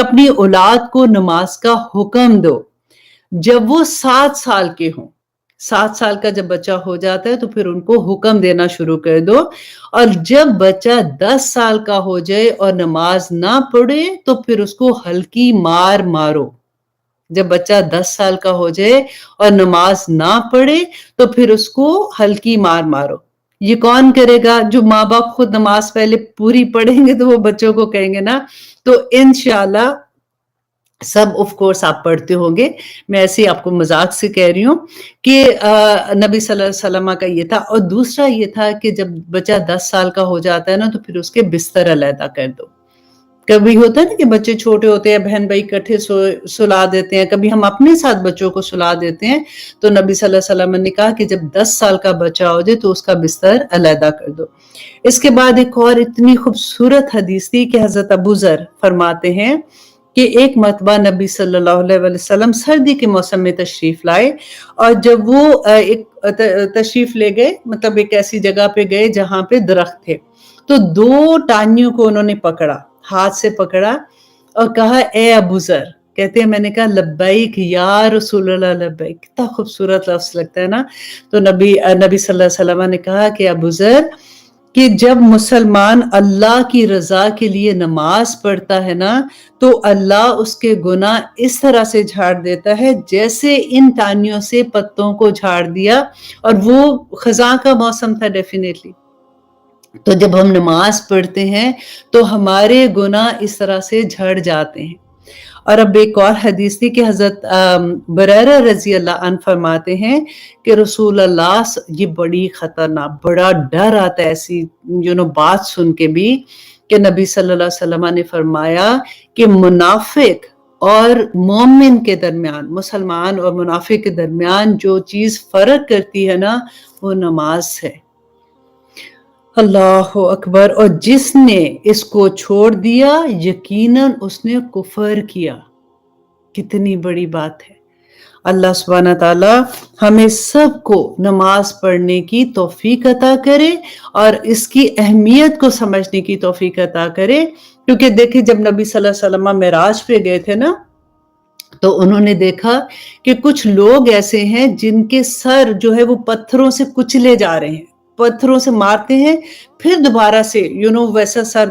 اپنی اولاد کو نماز کا حکم دو جب وہ 7 سال کے ہوں. 7 سال کا جب بچہ ہو جاتا ہے تو پھر ان کو حکم دینا شروع کر دو. اور جب بچہ 10 سال کا ہو جائے اور نماز نہ پڑھے تو پھر اس کو ہلکی مار مارو. جب بچہ 10 سال کا ہو جائے اور نماز نہ پڑھے تو پھر اس کو ہلکی مار مارو. یہ کون کرے گا؟ جو ماں باپ خود نماز پہلے پوری پڑھیں گے تو وہ بچوں کو کہیں گے نا. تو انشاءاللہ سب آف کورس آپ پڑھتے ہوں گے، میں ایسے ہی آپ کو مذاق سے کہہ رہی ہوں کہ نبی صلی اللہ علیہ وسلم کا یہ تھا. اور دوسرا یہ تھا کہ جب بچہ 10 سال کا ہو جاتا ہے نا تو پھر اس کے بستر علیحدہ کر دو. کبھی ہوتا ہے نا کہ بچے چھوٹے ہوتے ہیں، بہن بھائی اکٹھے سلا دیتے ہیں، کبھی ہم اپنے ساتھ بچوں کو سلا دیتے ہیں. تو نبی صلی اللہ علیہ وسلم نے کہا کہ جب 10 سال کا بچہ ہو جائے تو اس کا بستر علیحدہ کر دو. اس کے بعد ایک اور اتنی خوبصورت حدیث تھی کہ حضرت ابو ذر فرماتے ہیں کہ ایک مرتبہ نبی صلی اللہ علیہ وسلم سردی کے موسم میں تشریف لائے، اور جب وہ ایک تشریف لے گئے، مطلب ایک ایسی جگہ پہ گئے جہاں پہ درخت تھے، تو 2 ٹانیوں کو انہوں نے پکڑا، ہاتھ سے پکڑا اور کہا اے ابو ذر. کہتے ہیں میں نے کہا لبیک یا رسول اللہ لبیک. کتنا خوبصورت لفظ لگتا ہے نا. تو نبی صلی اللہ علیہ وسلم نے کہا کہ ابو ذر کہ جب مسلمان اللہ کی رضا کے لیے نماز پڑھتا ہے نا تو اللہ اس کے گناہ اس طرح سے جھاڑ دیتا ہے جیسے ان ٹانیوں سے پتوں کو جھاڑ دیا. اور وہ خزاں کا موسم تھا ڈیفینیٹلی. تو جب ہم نماز پڑھتے ہیں تو ہمارے گناہ اس طرح سے جھڑ جاتے ہیں. اور اب ایک اور حدیث تھی کہ حضرت بریرہ رضی اللہ عنہ فرماتے ہیں کہ رسول اللہ، یہ بڑی خطرناک، بڑا ڈر آتا ہے ایسی بات سن کے بھی، کہ نبی صلی اللہ علیہ وسلم نے فرمایا کہ منافق اور مومن کے درمیان، مسلمان اور منافق کے درمیان جو چیز فرق کرتی ہے نا وہ نماز ہے. اللہ اکبر. اور جس نے اس کو چھوڑ دیا یقیناً اس نے کفر کیا. کتنی بڑی بات ہے. اللہ سبحانہ تعالی ہمیں سب کو نماز پڑھنے کی توفیق عطا کرے اور اس کی اہمیت کو سمجھنے کی توفیق عطا کرے. کیونکہ دیکھیں جب نبی صلی اللہ علیہ وسلم معراج پہ گئے تھے نا تو انہوں نے دیکھا کہ کچھ لوگ ایسے ہیں جن کے سر جو ہے وہ پتھروں سے کچلے جا رہے ہیں، پتھروں سے مارتے ہیں، پھر دوبارہ سے ویسا سر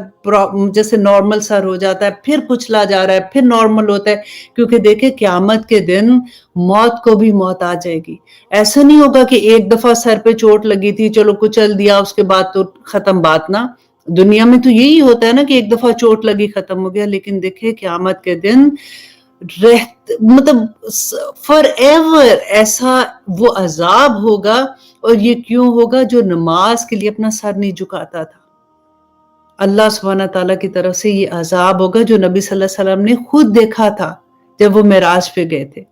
جیسے نارمل سر ہو جاتا ہے، پھر کچلا جا رہا ہے، پھر نارمل ہوتا ہے. کیونکہ دیکھیں قیامت کے دن موت کو بھی موت آ جائے گی. ایسا نہیں ہوگا کہ ایک دفعہ سر پہ چوٹ لگی تھی چلو کچل دیا اس کے بعد تو ختم بات نا. دنیا میں تو یہی ہوتا ہے نا کہ ایک دفعہ چوٹ لگی ختم ہو گیا. لیکن دیکھیں قیامت کے دن مطلب فار ایور ایسا وہ عذاب ہوگا. اور یہ کیوں ہوگا؟ جو نماز کے لیے اپنا سر نہیں جھکاتا تھا. اللہ سبحانہ تعالیٰ کی طرف سے یہ عذاب ہوگا جو نبی صلی اللہ علیہ وسلم نے خود دیکھا تھا جب وہ معراج پہ گئے تھے.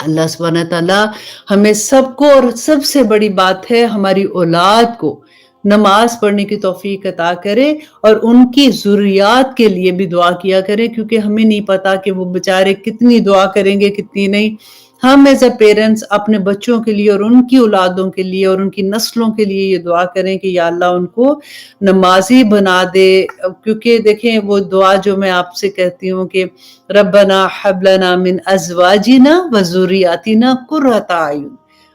اللہ سبحانہ تعالیٰ ہمیں سب کو، اور سب سے بڑی بات ہے ہماری اولاد کو، نماز پڑھنے کی توفیق عطا کرے اور ان کی ضروریات کے لیے بھی دعا کیا کرے. کیونکہ ہمیں نہیں پتا کہ وہ بیچارے کتنی دعا کریں گے کتنی نہیں. ہم ایز اے پیرنٹس اپنے بچوں کے لیے اور ان کی اولادوں کے لیے اور ان کی نسلوں کے لیے یہ دعا کریں کہ یا اللہ ان کو نمازی بنا دے. کیونکہ دیکھیں وہ دعا جو میں آپ سے کہتی ہوں کہ ربنا حب لنا من ازواجنا وذریاتنا قرۃ اعین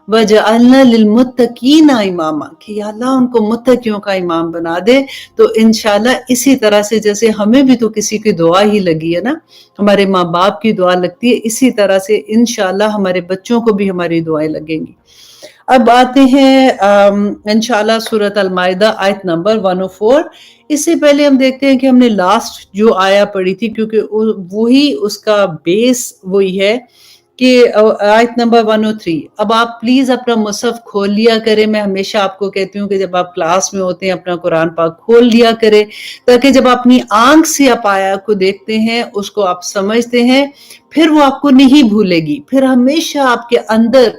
وجعلنا للمتقین اماما، کہ یا اللہ ان کو متقیوں کا امام بنا دے. تو انشاءاللہ اسی طرح سے جیسے ہمیں بھی تو کسی کی دعا ہی لگی ہے نا، ہمارے ماں باپ کی دعا لگتی ہے، اسی طرح سے انشاءاللہ ہمارے بچوں کو بھی ہماری دعائیں لگیں گی. اب آتے ہیں انشاءاللہ سورۃ المائدہ آیت نمبر 104. اس سے پہلے ہم دیکھتے ہیں کہ ہم نے لاسٹ جو آیا پڑھی تھی، کیونکہ وہی اس کا بیس وہی ہے، کہ آیت نمبر 103. اب آپ پلیز اپنا مصحف کھول لیا کریں. میں ہمیشہ آپ کو کہتی ہوں کہ جب آپ کلاس میں ہوتے ہیں اپنا قرآن پاک کھول لیا کریں، تاکہ جب اپنی آنکھ سے آپ آیا کو دیکھتے ہیں اس کو آپ سمجھتے ہیں، پھر وہ آپ کو نہیں بھولے گی، پھر ہمیشہ آپ کے اندر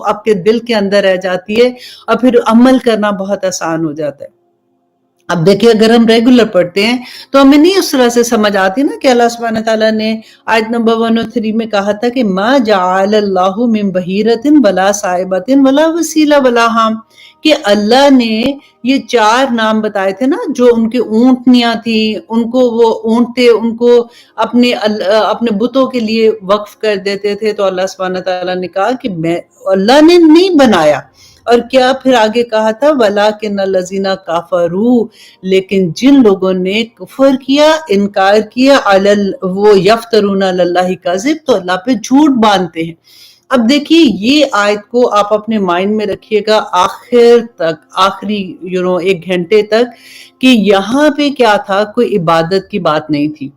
آپ کے دل کے اندر رہ جاتی ہے اور پھر عمل کرنا بہت آسان ہو جاتا ہے. अब देखिए अगर हम रेगुलर पढ़ते हैं तो हमें नहीं उस तरह से समझ आती ना कि अल्लाह सुब्हानहू तआला ने आयत नंबर 103 में कहा था कि मा जअलल्लाहु मिन बहीरतिन वला साइबतिन वला वसीला वला हाम, कि अल्लाह ने ये 4 नाम बताए थे ना, जो उनकी ऊंटनियां थी, उनको वो ऊंट थे, उनको अपने बुतों के लिए वक्फ कर देते थे। तो अल्लाह सुब्हानहू तआला ने कहा कि मैं, अल्लाह ने नहीं बनाया। और क्या फिर आगे कहा था, वलाकिन लजीना काफरू, लेकिन जिन लोगों ने कुफर किया, इनकार किया, वो यफ्तरून अलल्लाहि काज़िब, तो अल्लाह पे झूठ बांधते हैं। अब देखिए ये आयत को आप अपने माइंड में रखिएगा आखिर तक, आखिरी 1 घंटे तक, कि यहाँ पे क्या था, कोई इबादत की बात नहीं थी।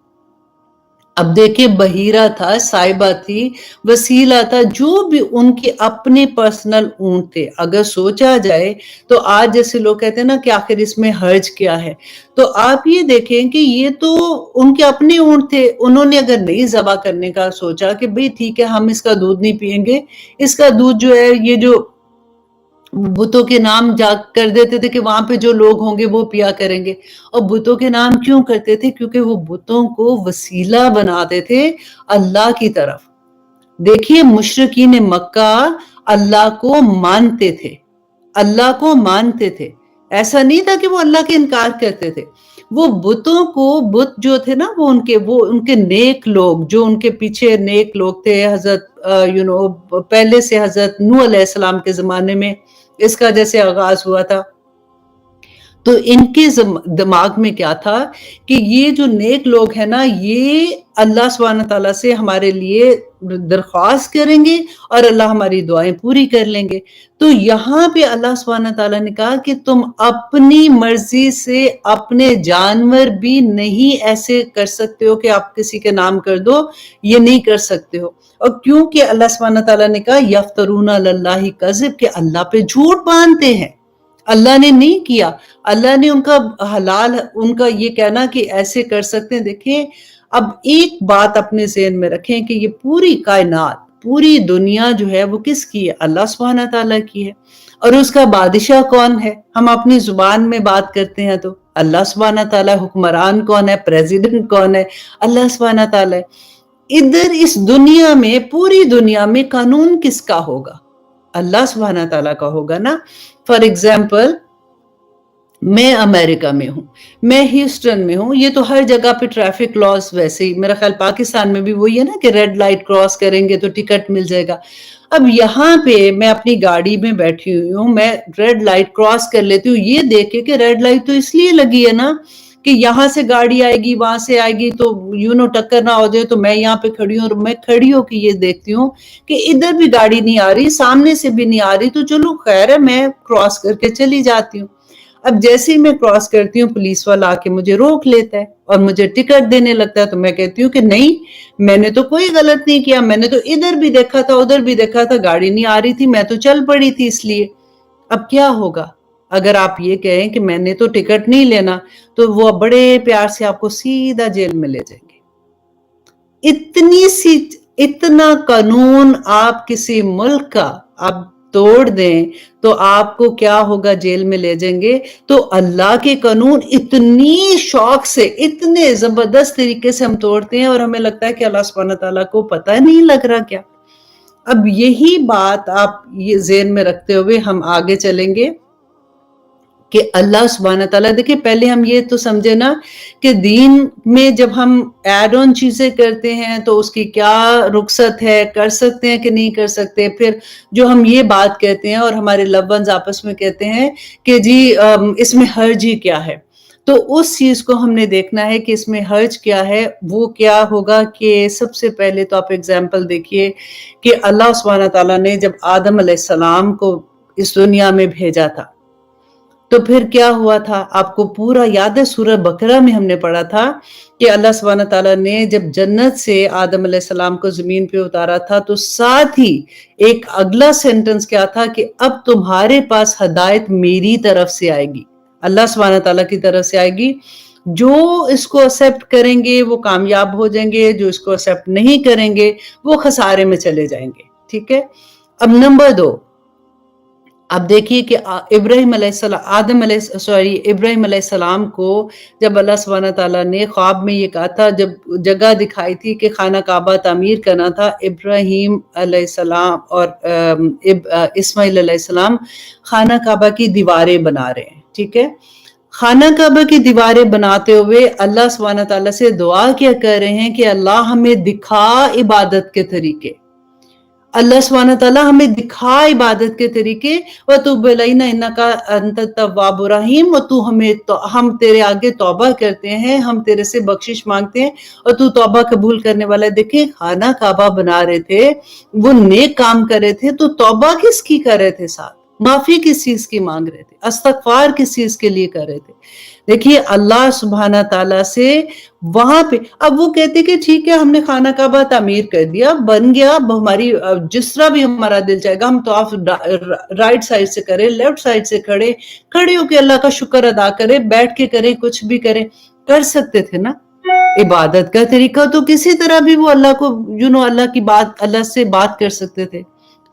अब देखिए बहीरा था, साहिबा थी, वसीला था, जो भी उनके अपने पर्सनल ऊंट थे। अगर सोचा जाए तो आज जैसे लोग कहते हैं ना कि आखिर इसमें हर्ज क्या है, तो आप ये देखें कि ये तो उनके अपने ऊंट थे। उन्होंने अगर नहीं ज़बा करने का सोचा कि भाई ठीक है हम इसका दूध नहीं पिएंगे, इसका दूध जो है ये जो बुतों के नाम जा कर देते थे कि वहां पे जो लोग होंगे वो पिया करेंगे। और बुतों के नाम क्यों करते थे? क्योंकि वो बुतों को वसीला बनाते थे अल्लाह की तरफ। देखिए मुशरिकीन मक्का अल्लाह को मानते थे, अल्लाह को मानते थे। ऐसा नहीं था कि वो अल्लाह के इनकार करते थे। वो बुतों को, बुत जो थे ना वो उनके नेक लोग, जो उनके पीछे नेक लोग थे, हजरत पहले से हजरत नूह अलैहिस्सलाम के जमाने में इसका जैसे आगाज हुआ था, तो इनके दिमाग में क्या था कि ये जो नेक लोग हैं ना, ये अल्लाह सुब्हानहू तआला से हमारे लिए दरख्वास्त करेंगे और अल्लाह हमारी दुआएं पूरी कर लेंगे। तो यहाँ पे अल्लाह सुब्हानहू तआला ने कहा कि तुम अपनी मर्जी से अपने जानवर भी नहीं ऐसे कर सकते हो कि आप किसी के नाम कर दो, ये नहीं कर सकते हो। और क्योंकि अल्लाह सुब्हानहू तआला ने कहा यफ्तरून अलल्लाहि कज़िब, कि अल्लाह पे झूठ बांधते हैं। अल्लाह ने नहीं किया, अल्लाह ने उनका हलाल, उनका ये कहना कि ऐसे कर सकते हैं। देखिए अब एक बात अपने ज़हन में रखें कि ये पूरी कायनात, पूरी दुनिया जो है वो किसकी है? अल्लाह सुब्हानहू तआला की है। और उसका बादशाह कौन है? हम अपनी जुबान में बात करते हैं तो अल्लाह सुब्हानहू तआला। हुक्मरान कौन है? प्रेसिडेंट कौन है? अल्लाह सुब्हानहू तआला है। इधर इस दुनिया में, पूरी दुनिया में कानून किसका होगा? अल्लाह सुब्हानहू तआला का होगा ना। फॉर एग्जाम्पल मैं अमेरिका में हूँ, मैं ह्यूस्टन में हूँ, ये तो हर जगह पे ट्रैफिक लॉज, वैसे ही मेरा ख्याल पाकिस्तान में भी वही है ना कि रेड लाइट क्रॉस करेंगे तो टिकट मिल जाएगा। अब यहाँ पे मैं अपनी गाड़ी में बैठी हुई हूँ, मैं रेड लाइट क्रॉस कर लेती हूँ, ये देखे कि रेड लाइट तो इसलिए लगी है ना कि यहाँ से गाड़ी आएगी, वहां से आएगी, तो टक्कर ना हो जाए, तो मैं यहाँ पे खड़ी हूँ और मैं खड़ी होकर ये देखती हूँ कि इधर भी गाड़ी नहीं आ रही, सामने से भी नहीं आ रही, तो चलो खैर है, मैं क्रॉस करके चली जाती हूँ। अब जैसे ही मैं क्रॉस करती हूँ, पुलिस वाला आके मुझे रोक लेता है और मुझे टिकट देने लगता है। तो मैं कहती हूँ कि नहीं, मैंने तो कोई गलत नहीं किया, मैंने तो इधर भी देखा था, उधर भी देखा था, गाड़ी नहीं आ रही थी, मैं तो चल पड़ी थी इसलिए। अब क्या होगा अगर आप ये कहें कि मैंने तो टिकट नहीं लेना, तो वो बड़े प्यार से आपको सीधा जेल में ले जाएंगे। इतना कानून आप किसी मुल्क का आप तोड़ दें तो आपको क्या होगा? जेल में ले जाएंगे। तो अल्लाह के कानून इतनी शौक से, इतने जबरदस्त तरीके से हम तोड़ते हैं और हमें लगता है कि अल्लाह सुब्हानहू तआला को पता नहीं लग रहा क्या। अब यही बात आप ये ज़हन में रखते हुए हम आगे चलेंगे कि अल्लाह सुब्हानहू तआला, देखिए पहले हम ये तो समझे ना कि दीन में जब हम ऐड ऑन चीजें करते हैं तो उसकी क्या रुखसत है, कर सकते हैं कि नहीं कर सकते। फिर जो हम ये बात कहते हैं और हमारे लव वंस आपस में कहते हैं कि जी इसमें हर्ज ही क्या है, तो उस चीज को हमने देखना है कि इसमें हर्ज क्या है। वो क्या होगा कि सबसे पहले तो आप एग्जाम्पल देखिए कि अल्लाह सुब्हानहू तआला ने जब आदम अलैहिस्सलाम को इस दुनिया में भेजा था, तो फिर क्या हुआ था? आपको पूरा याद है, सूरह बकरा में हमने पढ़ा था कि अल्लाह सुब्हानहू तआला ने जब जन्नत से आदम अलैहिस्सलाम को जमीन पे उतारा था, तो साथ ही एक अगला सेंटेंस क्या था कि अब तुम्हारे पास हदायत मेरी तरफ से आएगी, अल्लाह सुब्हानहू तआला की तरफ से आएगी। जो इसको एक्सेप्ट करेंगे वो कामयाब हो जाएंगे, जो इसको एक्सेप्ट नहीं करेंगे वो खसारे में चले जाएंगे। ठीक है। अब नंबर 2, اب دیکھیے کہ ابراہیم علیہ السلام کو جب اللہ سبحانہ تعالیٰ نے خواب میں یہ کہا تھا، جب جگہ دکھائی تھی کہ خانہ کعبہ تعمیر کرنا تھا، ابراہیم علیہ السلام اور اسماعیل علیہ السلام خانہ کعبہ کی دیواریں بنا رہے ہیں، ٹھیک ہے؟ خانہ کعبہ کی دیواریں بناتے ہوئے اللہ سبحانہ تعالیٰ سے دعا کیا کر رہے ہیں کہ اللہ ہمیں دکھا عبادت کے طریقے، اللہ سبحانہ تعالیٰ ہمیں دکھا عبادت کے طریقے، وَتُوبْ عَلَيْنَا إِنَّكَ أَنْتَ التَّوَّابُ الرَّحِيمُ، اور ہم تیرے آگے توبہ کرتے ہیں، ہم تیرے سے بخشش مانگتے ہیں اور تو توبہ قبول کرنے والا ہے۔ دیکھیں خانہ کعبہ بنا رہے تھے، وہ نیک کام کر رہے تھے، تو توبہ کس کی کر رہے تھے؟ ساتھ معافی کس چیز کی مانگ رہے تھے؟ استغفار کس چیز کے لیے کر رہے تھے؟ دیکھیے اللہ سبحانہ تعالیٰ سے وہاں پہ، اب وہ کہتے کہ ٹھیک ہے ہم نے خانہ کعبہ تعمیر کر دیا، بن گیا، اب ہماری جس طرح بھی ہمارا دل چاہے گا ہم طواف رائٹ سائڈ سے کریں، لیفٹ سائڈ سے کھڑے ہو کے اللہ کا شکر ادا کریں، بیٹھ کے کریں، کچھ بھی کریں، کر سکتے تھے نا۔ عبادت کا طریقہ تو کسی طرح بھی وہ اللہ کو اللہ کی بات، اللہ سے بات کر سکتے تھے،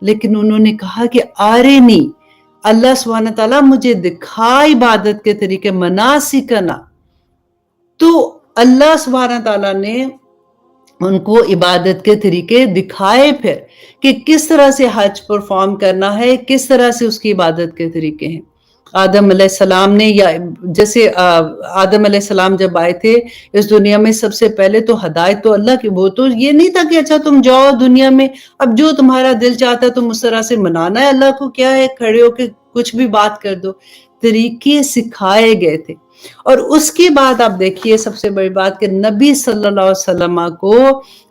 لیکن انہوں نے کہا کہ آرینی، اللہ سبحانہ تعالیٰ مجھے دکھا عبادت کے طریقے، مناسکنا۔ تو اللہ سبحانہ تعالیٰ نے ان کو عبادت کے طریقے دکھائے پھر کہ کس طرح سے حج پرفارم کرنا ہے، کس طرح سے اس کی عبادت کے طریقے ہیں۔ آدم علیہ السلام نے، یا جیسے آدم علیہ السلام جب آئے تھے اس دنیا میں، سب سے پہلے تو ہدایت تو اللہ کی، وہ تو یہ نہیں تھا کہ اچھا تم جاؤ دنیا میں، اب جو تمہارا دل چاہتا ہے تم اس طرح سے منانا ہے اللہ کو، کیا ہے کھڑے ہو کے کچھ بھی بات کر دو، طریقے سکھائے گئے تھے۔ اور اس کے بعد آپ دیکھیے سب سے بڑی بات کہ نبی صلی اللہ علیہ وسلم کو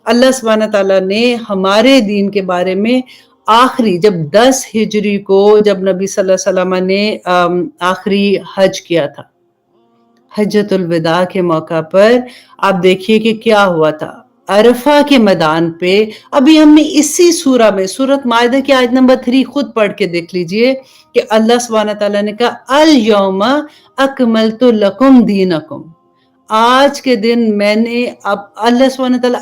اللہ سبحانہ تعالیٰ نے ہمارے دین کے بارے میں آخری، جب 10 ہجری کو جب نبی صلی اللہ علیہ وسلم نے آخری حج کیا تھا، حجۃ الوداع کے موقع پر آپ دیکھیے کہ کیا ہوا تھا عرفہ کے میدان پہ۔ ابھی ہم نے اسی سورہ میں، سورۃ مائدہ کی آیت نمبر 3 خود پڑھ کے دیکھ لیجئے کہ اللہ سبحانہ تعالیٰ نے کہا الیوم اکملت لکم دینکم، آج کے دن میں نے، اب اللہ سبحانہ تعالیٰ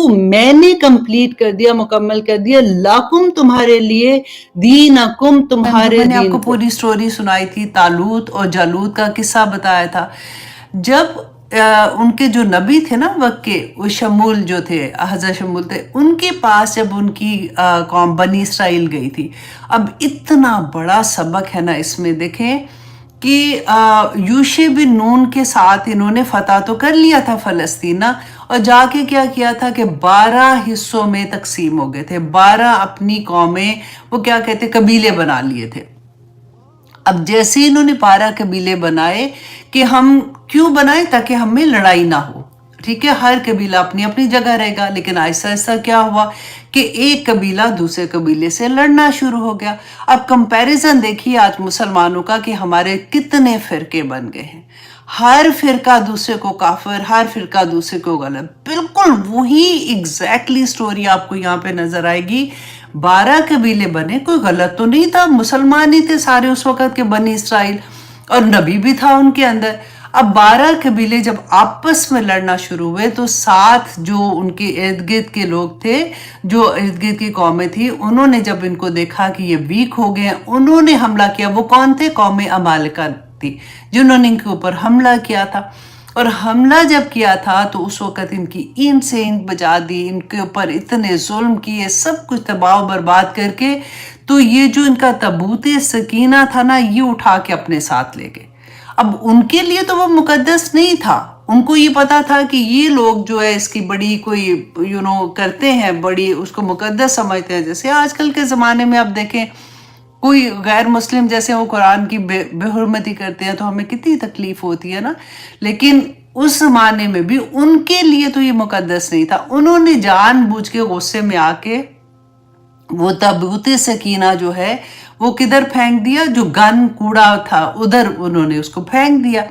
میں نے کمپلیٹ کر دیا، مکمل کر دیا، لاکم تمہارے لیے، دینکم تمہارے دین کو۔ میں نے آپ کو پوری سٹوری سنائی تھی، طالوت اور جالوت کا قصہ بتایا تھا۔ جب ان کے جو نبی تھے نا وقت کے، وہ شمول جو تھے، حضرت شمول تھے، ان کے پاس جب ان کی قوم بنی اسرائیل گئی تھی، اب اتنا بڑا سبق ہے نا اس میں، دیکھیں کہ یوشع بن نون کے ساتھ انہوں نے فتح تو کر لیا تھا فلسطین، اور جا کے کیا کیا تھا کہ 12 حصوں میں تقسیم ہو گئے تھے، 12 اپنی قومیں، وہ کیا کہتے قبیلے بنا لیے تھے۔ اب جیسے انہوں نے 12 قبیلے بنائے، کہ ہم کیوں بنائے؟ تاکہ ہم میں لڑائی نہ ہو، ٹھیک ہے، ہر قبیلہ اپنی اپنی جگہ رہے گا، لیکن آہستہ آہستہ کیا ہوا کہ ایک قبیلہ دوسرے قبیلے سے لڑنا شروع ہو گیا۔ اب کمپیریزن دیکھیے آج مسلمانوں کا کہ ہمارے کتنے فرقے بن گئے ہیں، ہر فرقہ دوسرے کو کافر، ہر فرقہ دوسرے کو غلط، بالکل وہی ایگزیکٹلی سٹوری آپ کو یہاں پہ نظر آئے گی۔ 12 قبیلے بنے، کوئی غلط تو نہیں تھا، مسلمان ہی تھے سارے اس وقت کے بنی اسرائیل، اور نبی بھی تھا ان کے اندر۔ اب 12 قبیلے جب آپس میں لڑنا شروع ہوئے تو 7 جو ان کے ارد گرد کے لوگ تھے، جو ارد گرد کی قومیں تھی، انہوں نے جب ان کو دیکھا کہ یہ ویک ہو گئے، انہوں نے حملہ کیا۔ وہ کون تھے؟ قوم عمالقہ تھی، جنہوں نے ان کے اوپر حملہ کیا تھا۔ اور حملہ جب کیا تھا تو اس وقت ان کی اینٹ سے اینٹ بجا دی، ان کے اوپر اتنے ظلم کیے، سب کچھ تباہ و برباد کر کے، تو یہ جو ان کا تابوت سکینہ تھا نا، یہ اٹھا کے اپنے ساتھ لے گئے۔ اب ان کے لیے تو وہ مقدس نہیں تھا، ان کو یہ پتا تھا کہ یہ لوگ جو ہے اس کی بڑی کوئی کرتے ہیں، بڑی اس کو مقدس سمجھتے ہیں۔ جیسے آج کل کے زمانے میں آپ دیکھیں کوئی غیر مسلم جیسے وہ قرآن کی بے حرمتی کرتے ہیں تو ہمیں کتنی تکلیف ہوتی ہے نا، لیکن اس زمانے میں بھی ان کے لیے تو یہ مقدس نہیں تھا۔ انہوں نے جان بوجھ کے غصے میں آ کے وہ تابوت سکینہ جو ہے وہ کدھر پھینک دیا، جو گن کوڑا تھا ادھر انہوں نے اس کو پھینک دیا۔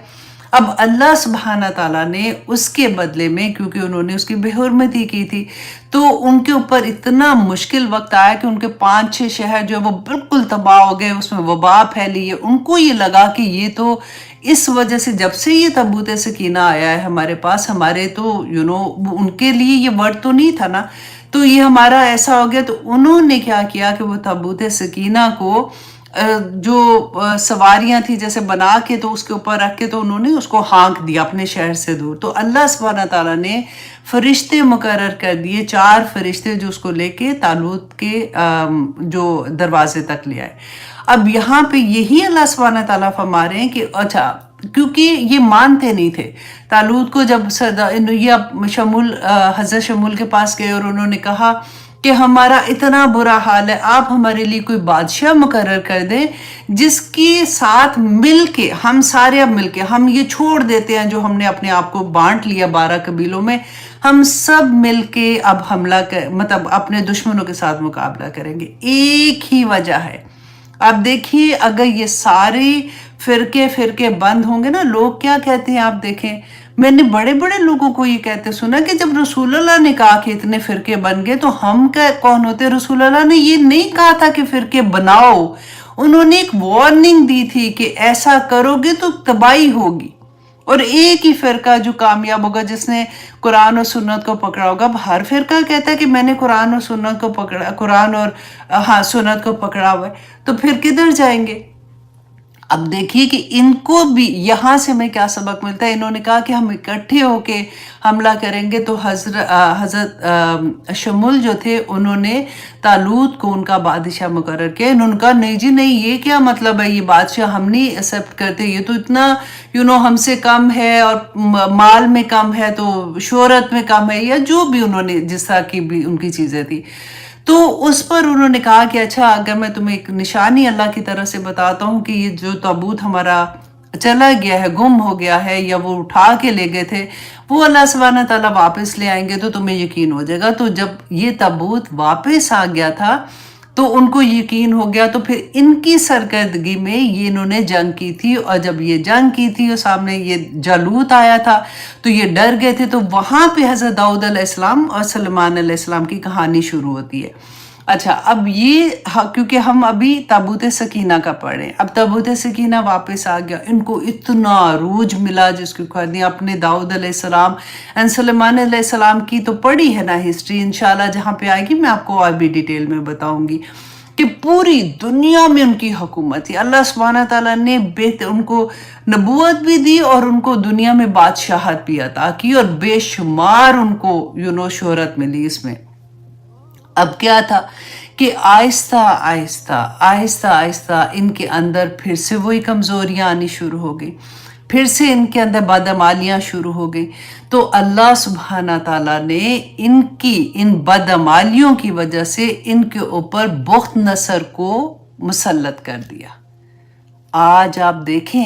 اب اللہ سبحانہ تعالیٰ نے اس کے بدلے میں، کیونکہ انہوں نے اس کی بے حرمتی کی تھی، تو ان کے اوپر اتنا مشکل وقت آیا کہ ان کے 5-6 شہر جو ہے وہ بالکل تباہ ہو گئے، اس میں وبا پھیلی ہے۔ ان کو یہ لگا کہ یہ تو اس وجہ سے، جب سے یہ تابوت سکینہ آیا ہے ہمارے پاس، ہمارے تو ان کے لیے یہ ورڈ تو نہیں تھا نا، تو یہ ہمارا ایسا ہو گیا۔ تو انہوں نے کیا کیا کہ وہ تابوت سکینہ کو جو سواریاں تھی جیسے بنا کے تو اس کے اوپر رکھ کے تو انہوں نے اس کو ہانک دیا اپنے شہر سے دور. تو اللہ سبحانہ تعالیٰ نے فرشتے مقرر کر دیے, 4 فرشتے جو اس کو لے کے طالوت کے جو دروازے تک لے آئے. اب یہاں پہ یہی اللہ سبحانہ تعالیٰ فرما رہے ہیں کہ اچھا کیونکہ یہ مانتے نہیں تھے طالوت کو. جب یہ حضرت شمول کے پاس گئے اور انہوں نے کہا کہ ہمارا اتنا برا حال ہے, آپ ہمارے لیے کوئی بادشاہ مقرر کر دیں جس کے ساتھ مل کے ہم سارے اب مل کے ہم یہ چھوڑ دیتے ہیں جو ہم نے اپنے آپ کو بانٹ لیا 12 قبیلوں میں, ہم سب مل کے اب مطلب اپنے دشمنوں کے ساتھ مقابلہ کریں گے. ایک ہی وجہ ہے. آپ دیکھیے اگر یہ سارے فرقے بند ہوں گے نا, لوگ کیا کہتے ہیں آپ دیکھیں, میں نے بڑے بڑے لوگوں کو یہ کہتے سنا کہ جب رسول اللہ نے کہا کہ اتنے فرقے بن گئے تو ہم کون ہوتے؟ رسول اللہ نے یہ نہیں کہا تھا کہ فرقے بناؤ, انہوں نے ایک وارننگ دی تھی کہ ایسا کرو گے تو تباہی ہوگی, اور ایک ہی فرقہ جو کامیاب ہوگا جس نے قرآن اور سنت کو پکڑا ہوگا. اب ہر فرقہ کہتا ہے کہ میں نے قرآن اور سنت کو پکڑا, قرآن اور سنت کو پکڑا ہوا ہے, تو پھر کدھر جائیں گے؟ اب دیکھیے کہ ان کو بھی یہاں سے ہمیں کیا سبق ملتا ہے. انہوں نے کہا کہ ہم اکٹھے ہو کے حملہ کریں گے, تو حضرت شمول جو تھے انہوں نے طالوت کو ان کا بادشاہ مقرر کیا. انہوں نے کہا نہیں جی نہیں, یہ کیا مطلب ہے, یہ بادشاہ ہم نہیں ایکسیپٹ کرتے, یہ تو اتنا ہم سے کم ہے اور مال میں کم ہے تو شہرت میں کم ہے, یا جو بھی انہوں نے جس طرح کی بھی ان کی چیزیں تھی. تو اس پر انہوں نے کہا کہ اچھا اگر میں تمہیں ایک نشانی اللہ کی طرف سے بتاتا ہوں کہ یہ جو تابوت ہمارا چلا گیا ہے, گم ہو گیا ہے, یا وہ اٹھا کے لے گئے تھے, وہ اللہ سبحانہ تعالیٰ واپس لے آئیں گے تو تمہیں یقین ہو جائے گا. تو جب یہ تابوت واپس آ گیا تھا تو ان کو یقین ہو گیا. تو پھر ان کی سرکردگی میں یہ انہوں نے جنگ کی تھی, اور جب یہ جنگ کی تھی اور سامنے یہ جالوت آیا تھا تو یہ ڈر گئے تھے. تو وہاں پہ حضرت داؤد علیہ السلام اور سلیمان علیہ السلام کی کہانی شروع ہوتی ہے. اچھا اب یہ کیونکہ ہم ابھی تابوت سکینہ کا پڑھ رہے ہیں, اب تابوت سکینہ واپس آ گیا, ان کو اتنا عروج ملا جس کو کہتے اپنے داؤد علیہ السلام اور سلیمان علیہ السلام کی تو پڑھی ہے نا ہسٹری, انشاءاللہ جہاں پہ آئے گی میں آپ کو اور بھی ڈیٹیل میں بتاؤں گی کہ پوری دنیا میں ان کی حکومت تھی. اللہ سبحانہ تعالیٰ نے ان کو نبوت بھی دی اور ان کو دنیا میں بادشاہت بھی عطا کی, اور بے شمار ان کو شہرت ملی اس میں. اب کیا تھا کہ آہستہ آہستہ ان کے اندر پھر سے وہی کمزوریاں آنی شروع ہو گئی, پھر سے ان کے اندر بدعمالیاں شروع ہو گئی. تو اللہ سبحانہ تعالیٰ نے ان بدعمالیوں کی وجہ سے ان کے اوپر بخت نصر کو مسلط کر دیا. آج آپ دیکھیں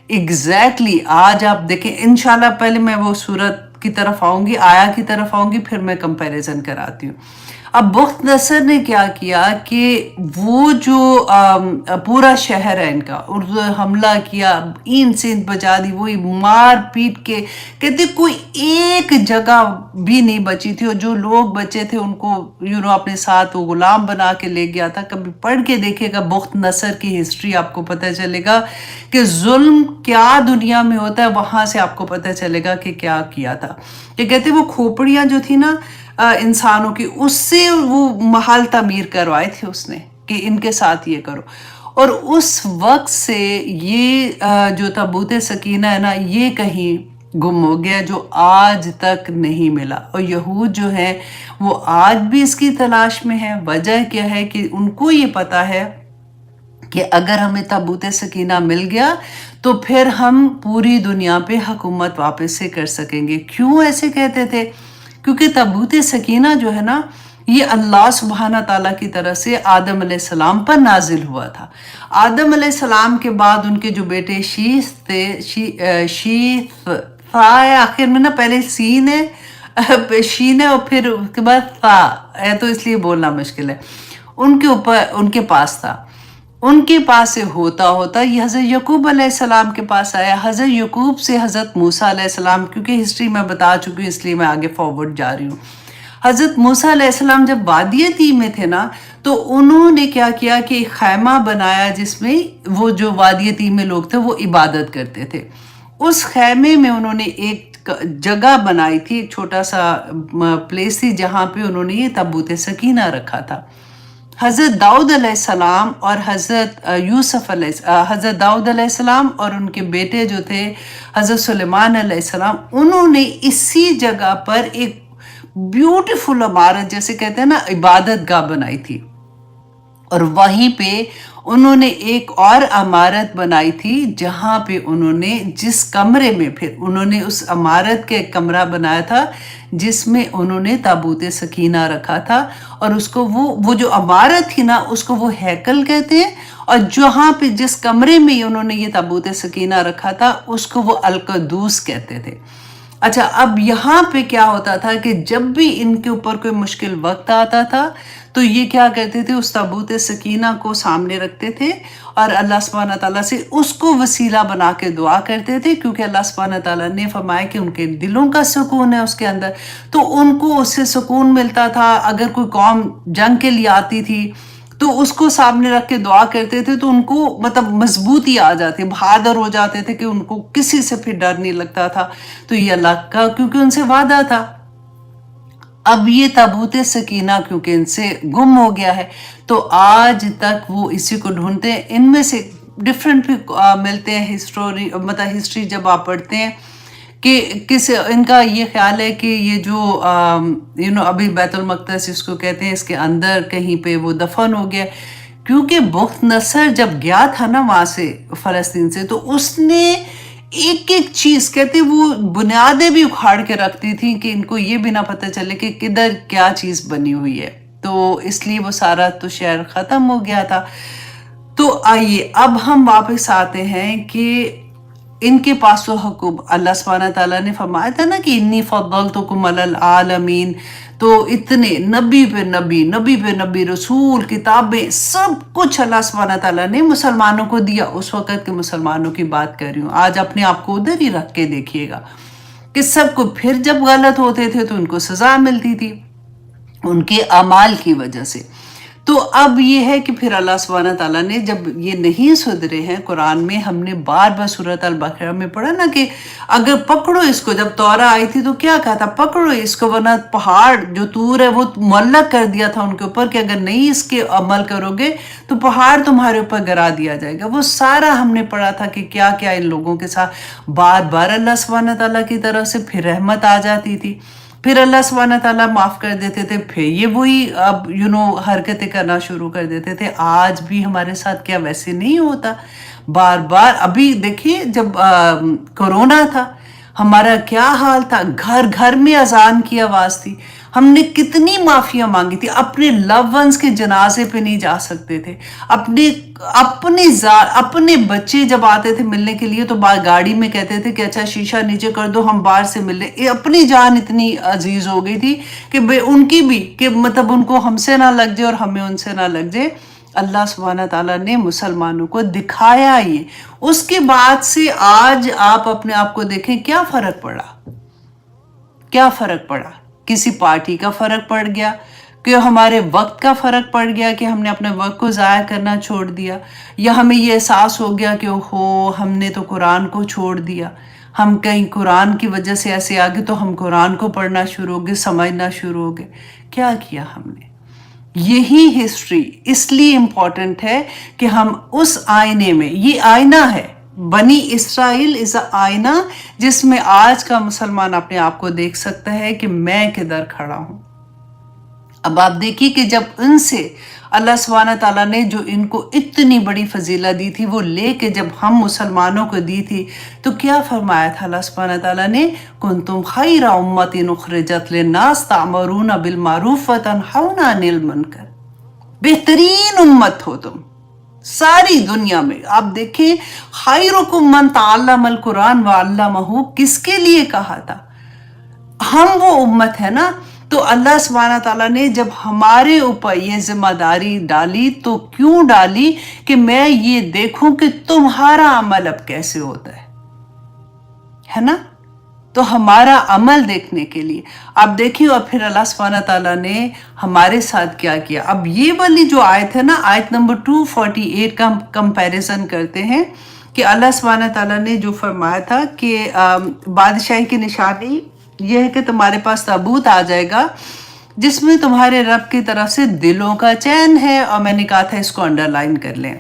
ایگزیکٹلی آج آپ دیکھیں, انشاءاللہ پہلے میں وہ سورت کی طرف آؤں گی, آیا کی طرف آؤں گی, پھر میں کمپیریزن کراتی ہوں. اب بخت نصر نے کیا کیا کہ وہ جو پورا شہر ہے ان کا حملہ کیا, اینٹ سینٹ بچا دی, وہی مار پیٹ کے کہتے کوئی ایک جگہ بھی نہیں بچی تھی, اور جو لوگ بچے تھے ان کو اپنے ساتھ وہ غلام بنا کے لے گیا تھا. کبھی پڑھ کے دیکھے گا بخت نصر کی ہسٹری, آپ کو پتہ چلے گا کہ ظلم کیا دنیا میں ہوتا ہے, وہاں سے آپ کو پتہ چلے گا کہ کیا کیا تھا. کہ کہتے وہ کھوپڑیاں جو تھی نا انسانوں کی, اس سے وہ محل تعمیر کروائے تھے اس نے کہ ان کے ساتھ یہ کرو. اور اس وقت سے یہ جو تابوت سکینہ ہے نا, یہ کہیں گم ہو گیا, جو آج تک نہیں ملا. اور یہود جو ہیں وہ آج بھی اس کی تلاش میں ہیں. وجہ کیا ہے کہ ان کو یہ پتا ہے کہ اگر ہمیں تابوت سکینہ مل گیا تو پھر ہم پوری دنیا پہ حکومت واپس سے کر سکیں گے. کیوں ایسے کہتے تھے؟ کیونکہ تابوت سکینہ جو ہے نا یہ اللہ سبحانہ تعالیٰ کی طرف سے آدم علیہ السلام پر نازل ہوا تھا. آدم علیہ السلام کے بعد ان کے جو بیٹے شیث تھے, شیث آخر میں نا پہلے سین ہے شین ہے اور پھر اس کے بعد فا ہے, تو اس لیے بولنا مشکل ہے. ان کے پاس تھا, ان کے پاس سے ہوتا یہ حضرت یعقوب علیہ السلام کے پاس آیا. حضرت یعقوب سے حضرت موسیٰ علیہ السلام, کیونکہ ہسٹری میں بتا چکی ہوں اس لیے میں آگے فارورڈ جا رہی ہوں. حضرت موسیٰ علیہ السلام جب وادی تیہ میں تھے نا, تو انہوں نے کیا کیا کہ ایک خیمہ بنایا جس میں وہ جو وادی تیہ میں لوگ تھے وہ عبادت کرتے تھے. اس خیمے میں انہوں نے ایک جگہ بنائی تھی, ایک چھوٹا سا پلیس تھی جہاں پہ انہوں نے یہ تابوت سکینہ رکھا تھا. حضرت داؤد علیہ السلام اور حضرت داؤد علیہ السلام اور ان کے بیٹے جو تھے حضرت سلیمان علیہ السلام، انہوں نے اسی جگہ پر ایک بیوٹیفل عمارت، جیسے کہتے ہیں نا عبادت گاہ بنائی تھی، اور وہیں پہ انہوں نے ایک اور عمارت بنائی تھی جہاں پہ انہوں نے جس کمرے میں، پھر انہوں نے اس عمارت کے ایک کمرہ بنایا تھا جس میں انہوں نے تابوت سکینہ رکھا تھا، اور اس کو وہ جو عمارت تھی نا اس کو وہ ہیکل کہتے ہیں، اور جہاں پہ جس کمرے میں انہوں نے یہ تابوت سکینہ رکھا تھا اس کو وہ القدوس کہتے تھے۔ اچھا، اب یہاں پہ کیا ہوتا تھا کہ جب بھی ان کے اوپر کوئی مشکل وقت آتا تھا تو یہ کیا کرتے تھے، اس تابوت سکینہ کو سامنے رکھتے تھے اور اللہ سبحانہ تعالیٰ سے اس کو وسیلہ بنا کے دعا کرتے تھے، کیونکہ اللہ سبحانہ تعالیٰ نے فرمایا کہ ان کے دلوں کا سکون ہے اس کے اندر، تو ان کو اس سے سکون ملتا تھا۔ اگر کوئی قوم جنگ کے لیے آتی تھی تو اس کو سامنے رکھ کے دعا کرتے تھے تو ان کو مطلب مضبوطی آ جاتی، بہادر ہو جاتے تھے کہ ان کو کسی سے پھر ڈر نہیں لگتا تھا۔ تو یہ اللہ کا کیونکہ ان سے وعدہ تھا۔ اب یہ تابوت سکینہ کیونکہ ان سے گم ہو گیا ہے تو آج تک وہ اسی کو ڈھونڈتے ہیں۔ ان میں سے ڈفرینٹ بھی ملتے ہیں ہسٹری جب آپ پڑھتے ہیں کہ ان کا یہ خیال ہے کہ یہ جو ابھی بیت المقدس اس کو کہتے ہیں، اس کے اندر کہیں پہ وہ دفن ہو گیا، کیونکہ بخت نصر جب گیا تھا نا وہاں سے فلسطین سے، تو اس نے ایک ایک چیز کہتے وہ بنیادیں بھی اکھاڑ کے رکھتی تھی کہ ان کو یہ بھی نہ پتہ چلے کہ کدھر کیا چیز بنی ہوئی ہے، تو اس لیے وہ سارا تو شہر ختم ہو گیا تھا۔ تو آئیے اب ہم واپس آتے ہیں کہ ان کے پاس و حقوق اللہ سبحانہ تعالیٰ نے فرمایا تھا نا کہ انی فضلتکم علی العالمین، تو اتنے نبی پہ نبی، نبی پہ نبی، رسول، کتابیں، سب کچھ اللہ سبحانہ تعالیٰ نے مسلمانوں کو دیا۔ اس وقت کے مسلمانوں کی بات کر رہی ہوں، آج اپنے آپ کو ادھر ہی رکھ کے دیکھیے گا کہ سب کو پھر جب غلط ہوتے تھے تو ان کو سزا ملتی تھی ان کے اعمال کی وجہ سے۔ تو اب یہ ہے کہ پھر اللہ سبحانہ تعالیٰ نے جب یہ نہیں سدھرے ہیں، قرآن میں ہم نے بار بار سورۃ البقرہ میں پڑھا نا کہ اگر پکڑو اس کو، جب تورا آئی تھی تو کیا کہا تھا، پکڑو اس کو ورنہ پہاڑ جو طور ہے وہ معلق کر دیا تھا ان کے اوپر کہ اگر نہیں اس کے عمل کرو گے تو پہاڑ تمہارے اوپر گرا دیا جائے گا۔ وہ سارا ہم نے پڑھا تھا کہ کیا کیا ان لوگوں کے ساتھ بار بار اللہ سبحانہ تعالیٰ کی طرف سے پھر رحمت آ جاتی تھی، پھر اللہ سبحانہ تعالیٰ معاف کر دیتے تھے، پھر یہ وہی اب حرکتیں کرنا شروع کر دیتے تھے۔ آج بھی ہمارے ساتھ کیا ویسے نہیں ہوتا؟ بار بار ابھی دیکھیے جب کورونا تھا ہمارا کیا حال تھا، گھر گھر میں اذان کی آواز تھی، ہم نے کتنی معافیاں مانگی تھی، اپنے لو ونس کے جنازے پہ نہیں جا سکتے تھے، اپنے بچے جب آتے تھے ملنے کے لیے تو گاڑی میں کہتے تھے کہ اچھا شیشہ نیچے کر دو ہم باہر سے مل لیں۔ اپنی جان اتنی عزیز ہو گئی تھی کہ ان کی بھی کہ مطلب ان کو ہم سے نہ لگ جائے اور ہمیں ان سے نہ لگ جائے۔ اللہ سبحانہ تعالیٰ نے مسلمانوں کو دکھایا یہ، اس کے بعد سے آج آپ اپنے آپ کو دیکھیں کیا فرق پڑا، کیا فرق پڑا؟ کسی پارٹی کا فرق پڑ گیا کہ ہمارے وقت کا فرق پڑ گیا کہ ہم نے اپنے وقت کو ضائع کرنا چھوڑ دیا، یا ہمیں یہ احساس ہو گیا کہ ہم نے تو قرآن کو چھوڑ دیا، ہم کہیں قرآن کی وجہ سے ایسے آگے تو ہم قرآن کو پڑھنا شروع ہو گئے، سمجھنا شروع ہو گئے۔ کیا کیا ہم نے؟ یہی ہسٹری اس لیے امپورٹنٹ ہے کہ ہم اس آئینے میں، یہ آئینہ ہے، بنی اسرائیل از آئینہ جس میں آج کا مسلمان اپنے آپ کو دیکھ سکتا ہے کہ میں کدھر کھڑا ہوں۔ اب آپ دیکھیے کہ جب ان سے اللہ سبحانہ تعالیٰ نے جو ان کو اتنی بڑی فضیلت دی تھی وہ لے کے جب ہم مسلمانوں کو دی تھی تو کیا فرمایا تھا اللہ سبحانہ تعالیٰ نے، کنتم خیر امت اخرجت للناس تأمرون بالمعروف وتنہون عن المنکر، بہترین امت ہو تم ساری دنیا میں۔ آپ دیکھیں خیرکم من تعلم القرآن وعلمہ، کس کے لیے کہا تھا؟ ہم وہ امت ہے نا، تو اللہ سبحانہ تعالیٰ نے جب ہمارے اوپر یہ ذمہ داری ڈالی تو کیوں ڈالی کہ میں یہ دیکھوں کہ تمہارا عمل اب کیسے ہوتا ہے نا، تو ہمارا عمل دیکھنے کے لیے اب دیکھیے۔ اور پھر اللہ سبحانہ تعالیٰ نے ہمارے ساتھ کیا کیا۔ اب یہ والی جو آیت ہے نا، آیت نمبر 248 کا کمپیریزن کرتے ہیں کہ اللہ سبحانہ تعالیٰ نے جو فرمایا تھا کہ بادشاہی کی نشانی یہ ہے کہ تمہارے پاس تابوت آ جائے گا जिसमें तुम्हारे रब की तरफ से दिलों का चैन है। और मैंने कहा था इसको अंडरलाइन कर लें।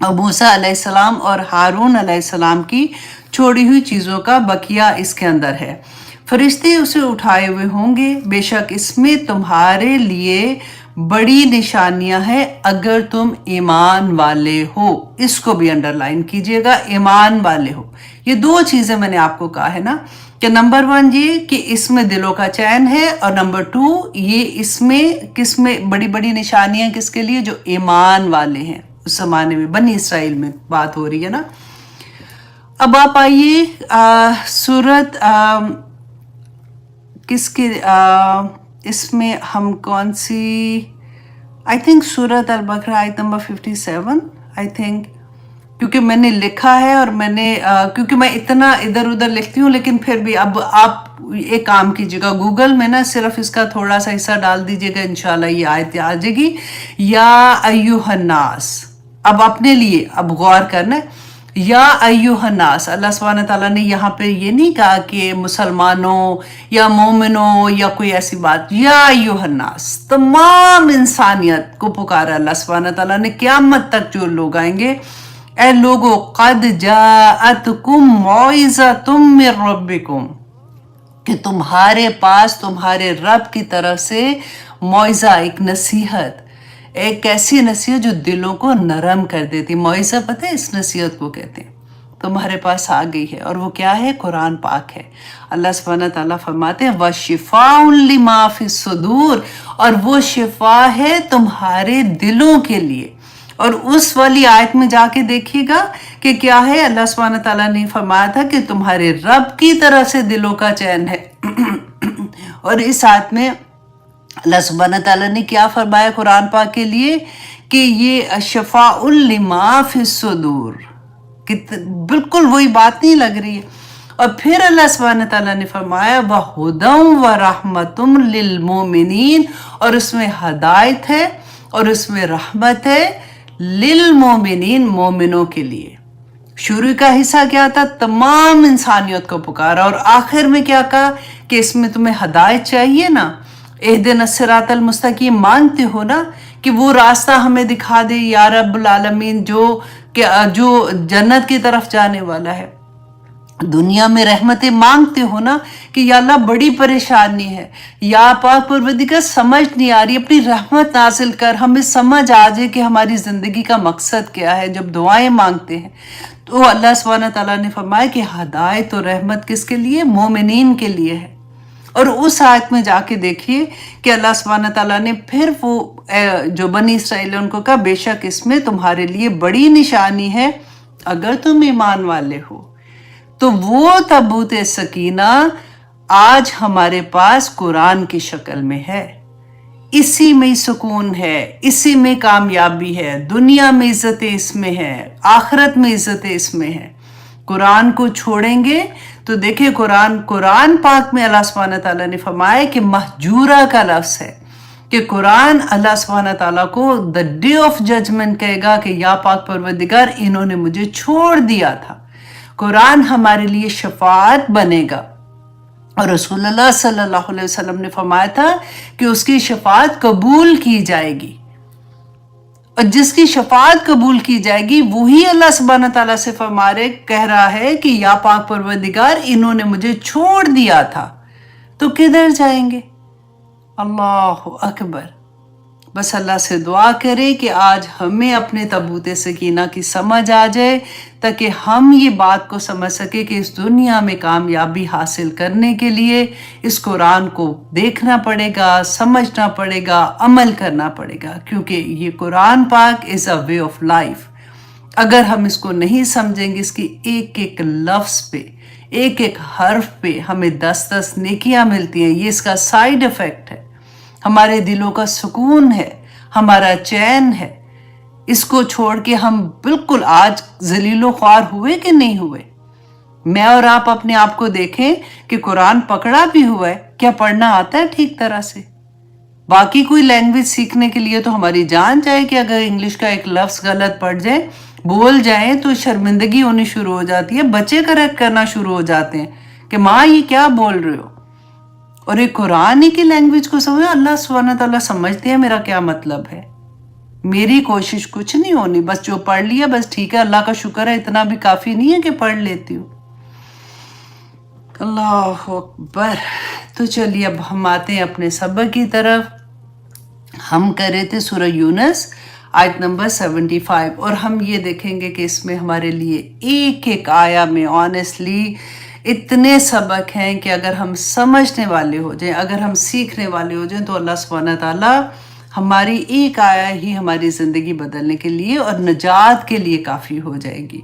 और मूसा अलैहिस्सलाम और हारून अलैहिस्सलाम की छोड़ी हुई चीज़ों का बकिया इसके अंदर है। फरिश्ते उसे उठाए हुए होंगे, बेशक इसमें तुम्हारे लिए बड़ी निशानियां हैं अगर तुम ईमान वाले हो। इसको भी अंडरलाइन कीजिएगा, ईमान वाले हो। ये दो चीज़ें मैंने आपको कहा है ना, कि नंबर 1 ये कि इसमें दिलों का चैन है, और नंबर 2 ये इसमें किसमें बड़ी बड़ी निशानियां किसके लिए, जो ईमान वाले हैं। उस जमाने में बनी इसराइल में बात हो रही है ना। अब आप आइए सूरत किसके इसमें हम कौन सी, आई थिंक सूरत अल-बकरा आयत नंबर 57 आई थिंक, क्योंकि मैंने लिखा है और मैंने क्योंकि मैं इतना इधर उधर लिखती हूँ, लेकिन फिर भी अब आप एक काम कीजिएगा, गूगल में ना सिर्फ इसका थोड़ा सा हिस्सा डाल दीजिएगा, इंशाल्लाह ये आयत आ जाएगी। या अय्युहन्नास, अब अपने लिए अब गौर करना है। या अय्युहन्नास, अल्लाह सुब्हानहू व तआला ने यहाँ पे ये नहीं कहा कि मुसलमानों या मोमिनों या कोई ऐसी बात। या अय्युहन्नास, तमाम इंसानियत को पुकारा अल्लाह सुब्हानहू व तआला ने, क़यामत तक जो लोग आएंगे, ए लोगो क़द जाअतकुम मौइज़तुम मिर रब्बिकुम, कि तुम्हारे पास तुम्हारे रब की तरफ से मौइज़ा, एक नसीहत, एक ऐसी नसीहत जो दिलों को नरम कर देती। मौइज़ा पता है इस नसीहत को कहते हैं, तुम्हारे पास आ गई है, और वो क्या है, कुरान पाक है। अल्लाह सुब्हानहू व तआला फरमाते हैं वशिफ़ाउन लिमा फ़िस सुदूर, और वो शिफा है तुम्हारे दिलों के लिए। और उस वाली आयत में जाके देखिएगा कि क्या है, अल्लाह सुब्हानहू व तआला ने फरमाया था कि तुम्हारे रब की तरफ से दिलों का चैन है। और इस आयत में अल्लाह सुब्हानहू व तआला ने क्या फरमाया कुरान पाक के लिए, कि ये शफ़ाउल लिमा फ़िस सुदूर, कि बिल्कुल वही बात नहीं लग रही है। और फिर अल्लाह सुब्हानहू व तआला ने फरमाया वहुदम व रहमतुम लिल मोमिनीन, और उसमें हदायत है और उसमें रहमत है लिल मोमिनीन, मोमिनों के लिए। शुरू का हिस्सा क्या था, तमाम इंसानियत को पुकारा, और आखिर में क्या कहा कि इसमें तुम्हें हदायत चाहिए ना, इहदिन सिरातल मुस्तकीम, मानते हो ना कि वो रास्ता हमें दिखा दे या रब्बुल आलमीन, जो जन्नत की तरफ जाने वाला है। दुनिया में रहमतें मांगते हो ना कि या अल्लाह बड़ी परेशानी है, या पाक परवरदिगार समझ नहीं आ रही, अपनी रहमत नाजिल कर, हमें समझ आ जाए कि हमारी ज़िंदगी का मकसद क्या है। जब दुआएं मांगते हैं तो अल्लाह सुब्हानहू व तआला ने फरमाया कि हदायत और रहमत किसके लिए, मोमिनीन के लिए है। और उस आयत में जाके देखिए कि अल्लाह सुब्हानहू व तआला ने फिर वो जो बनी इसराइल उनको कहा बेशक इसमें तुम्हारे लिए बड़ी निशानी है अगर तुम ईमान वाले हो। तो वो तबूत सकीना आज हमारे पास कुरान की शक्ल में है, इसी में सुकून है, इसी में कामयाबी है, दुनिया में इज्जतें इसमें है, आखिरत में इज्जतें इसमें है। कुरान को छोड़ेंगे तो देखिए कुरान पाक में अल्लाह सुब्हानहू व तआला ने फरमाया कि महजूरा का लफ्ज़ है, कि कुरान अल्लाह सुब्हानहू व तआला को द डे ऑफ जजमेंट कहेगा कि या पाक परवरदिगार इन्होंने मुझे छोड़ दिया था। कुरान हमारे लिए शफाअत बनेगा, और रसूलुल्लाह सल्लल्लाहु अलैहि वसल्लम ने फरमाया था कि उसकी शफाअत कबूल की जाएगी, और जिसकी शफाअत कबूल की जाएगी वही अल्लाह सुब्हानहू व तआला से कह रहा है कि या पाक परवरदिगार इन्होंने मुझे छोड़ दिया था, तो किधर जाएंगे। अल्लाह अकबर। बस अल्लाह से दुआ करें कि आज हमें अपने तबूत सकीना की समझ आ जाए, ताकि हम ये बात को समझ सके कि इस दुनिया में कामयाबी हासिल करने के लिए इस कुरान को देखना पड़ेगा, समझना पड़ेगा, अमल करना पड़ेगा, क्योंकि ये कुरान पाक is a way of life. अगर हम इसको नहीं समझेंगे, इसकी एक एक लफ्ज़ पे, एक एक हर्फ पे हमें 10-10 नेकियां मिलती हैं, ये इसका साइड इफ़ेक्ट है। हमारे दिलों का सुकून है, हमारा चैन है। इसको छोड़ के हम बिल्कुल आज ज़लीलो ख्वार हुए कि नहीं हुए। मैं और आप अपने आप को देखें कि कुरान पकड़ा भी हुआ है, क्या पढ़ना आता है ठीक तरह से। बाकी कोई लैंग्वेज सीखने के लिए तो हमारी जान जाए कि अगर इंग्लिश का एक लफ्ज़ गलत पढ़ जाए, बोल जाए, तो शर्मिंदगी होनी शुरू हो जाती है। बच्चे करेक्ट करना शुरू हो जाते हैं कि माँ ये क्या बोल रहे हो। और एक कुरान की लैंग्वेज को समझो। अल्लाह सुब्हानहू व तआला समझते हैं मेरा क्या मतलब है। मेरी कोशिश कुछ नहीं होनी, बस जो पढ़ लिया बस ठीक है, अल्लाह का शुक्र है, इतना भी काफ़ी नहीं है कि पढ़ लेती हूँ। अल्लाह अकबर। तो चलिए अब हम आते हैं अपने सबक की तरफ। हम कर रहे थे सूरह यूनुस आयत नंबर 75, और हम ये देखेंगे कि इसमें हमारे लिए एक एक आया में ऑनेस्टली इतने सबक हैं कि अगर हम समझने वाले हो जाएं, अगर हम सीखने वाले हो जाएं, तो अल्लाह सुब्हानहू व तआला हमारी एक आया ही हमारी ज़िंदगी बदलने के लिए और निजात के लिए काफ़ी हो जाएगी।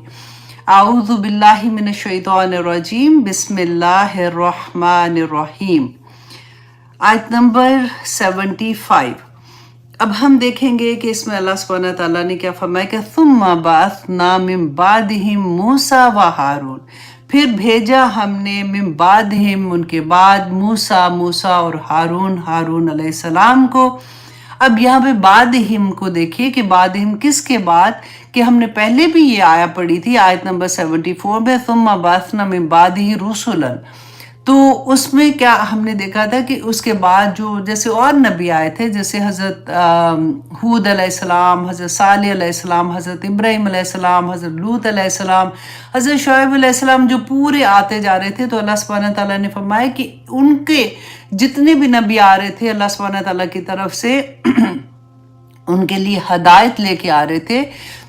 आऊज़ु बिल्लाहि मिनश शैतानिर रजीम, बिस्मिल्लाहिर रहमानिर रहीम। आयत नंबर 75। अब हम देखेंगे कि इसमें अल्लाह सुब्हानहू व तआला ने क्या फरमाया कि सुम्मा बअसना मिन बादिहिम मूसा व हारून, फिर भेजा हमने मिन बादिहिम उनके बाद मूसा और हारून अलैहिस्सलाम को। अब यहाँ पे बादिहिम को देखिए कि बादिहिम किसके बाद, कि हमने पहले भी ये आया पढ़ी थी आयत नंबर 74 में, सुम्मा बअसना मिन बादिहि रुसुलन। तो उसमें क्या हमने देखा था कि उसके बाद जो जैसे और नबी आए थे, जैसे हज़रत हूद अलैहिस्सलाम, हज़रत सालेह अलैहिस्सलाम, हज़रत इब्राहीम अलैहिस्सलाम, हज़रत लूत अलैहिस्सलाम, हज़रत शुएब अलैहिस्सलाम, जो पूरे आते जा रहे थे, तो अल्लाह सुब्हानहू व तआला ने फरमाया कि उनके जितने भी नबी आ रहे थे अल्लाह सुब्हानहू व तआला की तरफ से उनके लिए हदायत लेके आ रहे थे।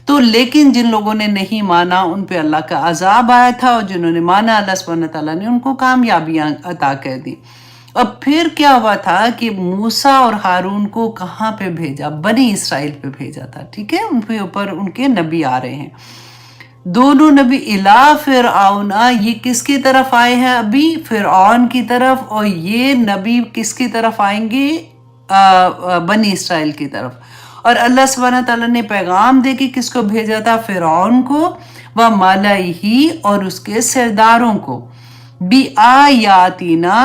तो लेकिन जिन लोगों ने नहीं माना उन पे अल्लाह का अजाब आया था, और जिन्होंने माना अल्लाह सुब्हानहू व तआला ने उनको कामयाबियां अता कर दी। अब फिर क्या हुआ था कि मूसा और हारून को कहाँ पे भेजा, बनी इसराइल पे भेजा था, ठीक है, उनके ऊपर उनके नबी आ रहे हैं। दोनों नबी इला फिरऔना, ये किसकी तरफ आए हैं, अभी फिरऔन की तरफ, और ये नबी किसकी तरफ आएंगे, बनी इसराइल की तरफ। और अल्लाह सुब्हानहू व तआला ने पैगाम दे के किसको भेजा था, फिरऔन को, व मलाइही, और उसके सरदारों को, बी आयातीना,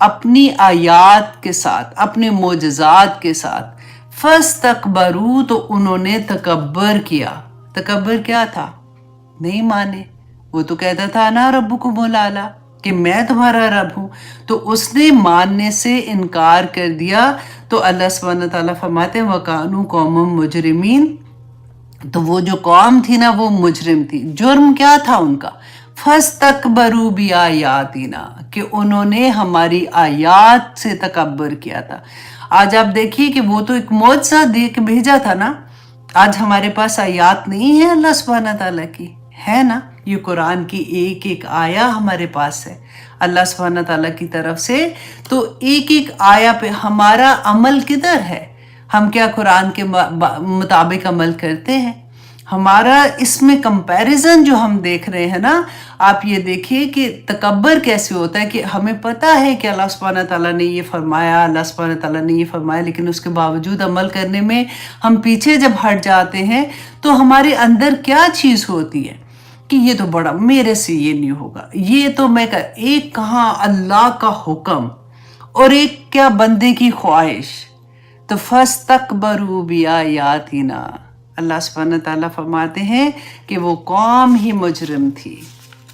अपनी आयात के साथ, अपने मोजज़ात के साथ। फस्तकबरू, तो उन्होंने तकब्बर किया। तकब्बर क्या था, नहीं माने। वो तो कहता था ना रब्बुकुमुल आला, कि मैं तुम्हारा रब हूँ, तो उसने मानने से इनकार कर दिया। तो अल्लाह सुब्हानहू व तआला फरमाते हैं वकानू कौमुम मुजरिमीन, तो वो जो कौम थी ना वो मुजरिम थी। जुर्म क्या था उनका, फस्तकबरू बी आयातिना, कि उन्होंने हमारी आयात से तकब्बर किया था। आज आप देखिए कि वो तो एक मौजज़ा दे के भेजा था ना, आज हमारे पास आयात नहीं है अल्लाह सुब्हानहू व तआला की, है ना। ये कुरान की एक एक आया हमारे पास है अल्लाह सुब्हानहू व तआला की तरफ से। तो एक एक आया पे हमारा अमल किधर है, हम क्या कुरान के मुताबिक अमल करते हैं। हमारा इसमें कंपैरिजन जो हम देख रहे हैं ना, आप ये देखिए कि तकब्बर कैसे होता है, कि हमें पता है कि अल्लाह सुब्हानहू व तआला ने ये फरमाया, अल्लाह सुब्हानहू व तआला ने ये फरमाया, लेकिन उसके बावजूद अमल करने में हम पीछे जब हट जाते हैं, तो हमारे अंदर क्या चीज़ होती है कि ये तो बड़ा, मेरे से ये नहीं होगा, ये तो मैं कर, एक कहाँ अल्लाह का हुक्म और एक क्या बंदे की ख्वाहिश। तो फस्तकबरू बिआयातिना, अल्लाह सुब्हानहू व तआला फरमाते हैं कि वो कौम ही मुजरिम थी,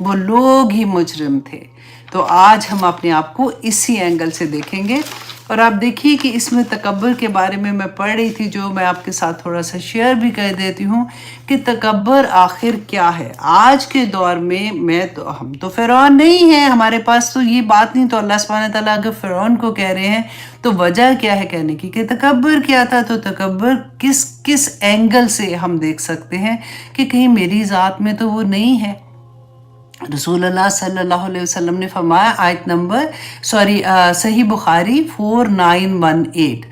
वो लोग ही मुजरिम थे। तो आज हम अपने आप को इसी एंगल से देखेंगे। और आप देखिए कि इसमें तकब्बर के बारे में मैं पढ़ रही थी, जो मैं आपके साथ थोड़ा सा शेयर भी कर देती हूँ कि तकब्बर आखिर क्या है। आज के दौर में हम तो फ़िरौन नहीं हैं, हमारे पास तो ये बात नहीं। तो अल्लाह सुब्हानहू व तआला अगर फ़िरौन को कह रहे हैं तो वजह क्या है कहने की कि तकब्बर क्या था। तो तकब्बर किस एंगल से हम देख सकते हैं कि कहीं मेरी ज़ात में तो वो नहीं है। रसूलुल्लाह सल्लल्लाहु अलैहि वसल्लम ने फरमाया, आयत नंबर सही बुखारी 4918,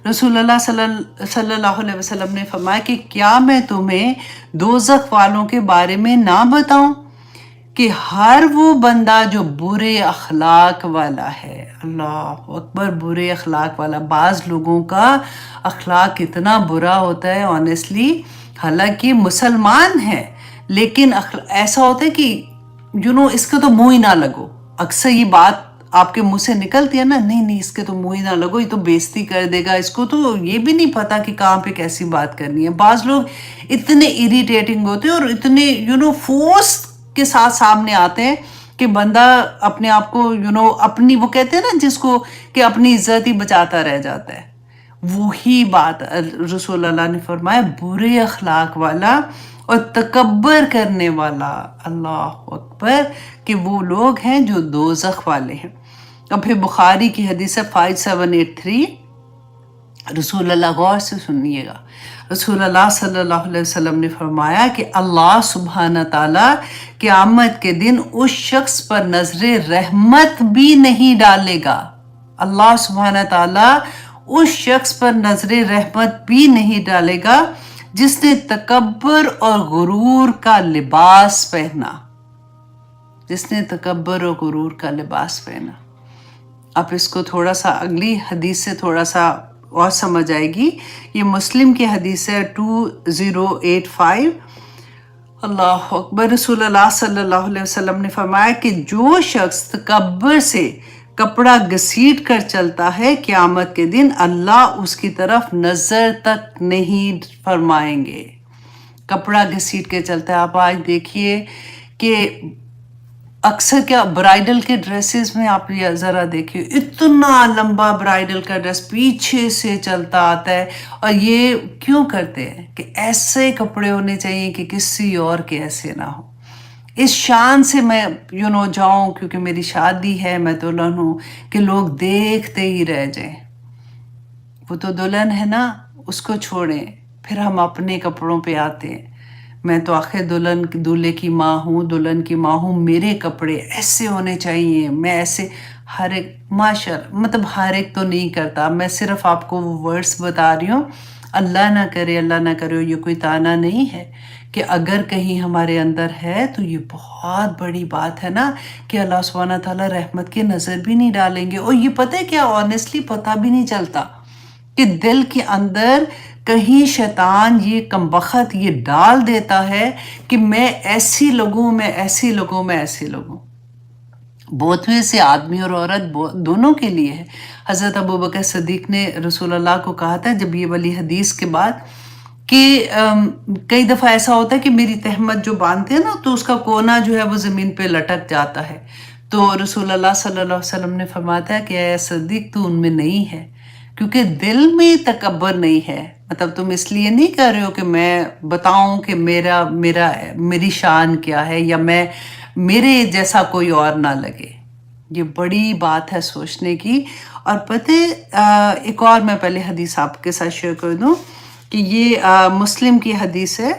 रसूलुल्लाह सल्लल्लाहु अलैहि वसल्लम ने फरमाया कि क्या मैं तुम्हें दोज़ख वालों के बारे में ना बताऊं कि हर वो बंदा जो बुरे अखलाक वाला है। अल्लाह अकबर, बुरे अखलाक वाला। बाज़ लोगों का अखलाक इतना बुरा होता है ऑनेस्टली, हालांकि मुसलमान है, लेकिन ऐसा होता है कि इसके तो मुंह ही ना लगो। अक्सर ये बात आपके मुंह से निकलती है ना, नहीं इसके तो मुंह ही ना लगो, ये तो बेइज्जती कर देगा, इसको तो ये भी नहीं पता कि कहाँ पे कैसी बात करनी है। बाज़ लोग इतने इरिटेटिंग होते हैं और इतने फोर्स के साथ सामने आते हैं کہ بندہ اپنے آپ کو اپنی وہ کہتے ہیں نا جس کو کہ اپنی عزت ہی بچاتا رہ جاتا ہے، وہی بات رسول اللہ نے فرمایا برے اخلاق والا اور تکبر کرنے والا، اللہ اکبر، کہ وہ لوگ ہیں جو دوزخ والے ہیں۔ اب پھر بخاری کی حدیث ہے 5783، رسول اللہ غور سے سنیے گا، رسول اللہ صلی اللہ علیہ وسلم نے فرمایا کہ اللہ سبحانہ تعالیٰ قیامت کے دن اس شخص پر نظر رحمت بھی نہیں ڈالے گا، اللہ سبحانہ تعالیٰ اس شخص پر نظر رحمت بھی نہیں ڈالے گا جس نے تکبر اور غرور کا لباس پہنا، جس نے تکبر اور غرور کا لباس پہنا۔ اب اس کو تھوڑا سا اگلی حدیث سے تھوڑا سا اور سمجھ آئے گی، یہ مسلم کی حدیث ہے 2085، اللہ اکبر، رسول اللہ صلی اللہ علیہ وسلم نے فرمایا کہ جو شخص تکبر سے کپڑا گھسیٹ کر چلتا ہے قیامت کے دن اللہ اس کی طرف نظر تک نہیں فرمائیں گے۔ کپڑا گھسیٹ کے چلتا ہے، آپ آج دیکھیے کہ اکثر کیا برائیڈل کے ڈریسز میں آپ ذرا دیکھیے اتنا لمبا برائیڈل کا ڈریس پیچھے سے چلتا آتا ہے، اور یہ کیوں کرتے ہیں کہ ایسے کپڑے ہونے چاہیے کہ کسی اور کے ایسے نہ ہو، اس شان سے میں جاؤں کیونکہ میری شادی ہے، میں دلہن ہوں، کہ لوگ دیکھتے ہی رہ جائیں۔ وہ تو دلہن ہے نا، اس کو چھوڑیں، پھر ہم اپنے کپڑوں پہ آتے ہیں۔ میں تو آخر دولہے کی ماں ہوں، دلہن کی ماں ہوں، میرے کپڑے ایسے ہونے چاہیے، میں ایسے، ہر ایک ماشاءاللہ، مطلب ہر ایک تو نہیں کرتا، میں صرف آپ کو وہ ورڈز بتا رہی ہوں، اللہ نہ کرے، یہ کوئی طعنہ نہیں ہے کہ اگر کہیں ہمارے اندر ہے تو یہ بہت بڑی بات ہے نا کہ اللہ سبحانہ تعالیٰ رحمت کی نظر بھی نہیں ڈالیں گے۔ اور یہ پتہ ہے کیا، آنیسٹلی پتہ بھی نہیں چلتا کہ دل کے اندر کہیں شیطان یہ کمبخت یہ ڈال دیتا ہے کہ میں ایسی لوگوں بہت سے آدمی اور عورت دونوں کے لیے ہے۔ حضرت ابوبکر صدیق نے رسول اللہ کو کہا تھا جب یہ والی حدیث کے بعد کہ کئی دفعہ ایسا ہوتا ہے کہ میری تہمت جو باندھتے ہیں نا تو اس کا کونا جو ہے وہ زمین پہ لٹک جاتا ہے، تو رسول اللہ صلی اللہ علیہ وسلم نے فرمایا کہ اے صدیق تو ان میں نہیں ہے، کیونکہ دل میں تکبر نہیں ہے، مطلب تم اس لیے نہیں کر رہے ہو کہ میں بتاؤں کہ میری شان کیا ہے یا میرے جیسا کوئی اور نہ لگے۔ یہ بڑی بات ہے سوچنے کی۔ اور پتہ ایک اور میں پہلے حدیث آپ کے ساتھ شیئر کر دوں کہ یہ مسلم کی حدیث ہے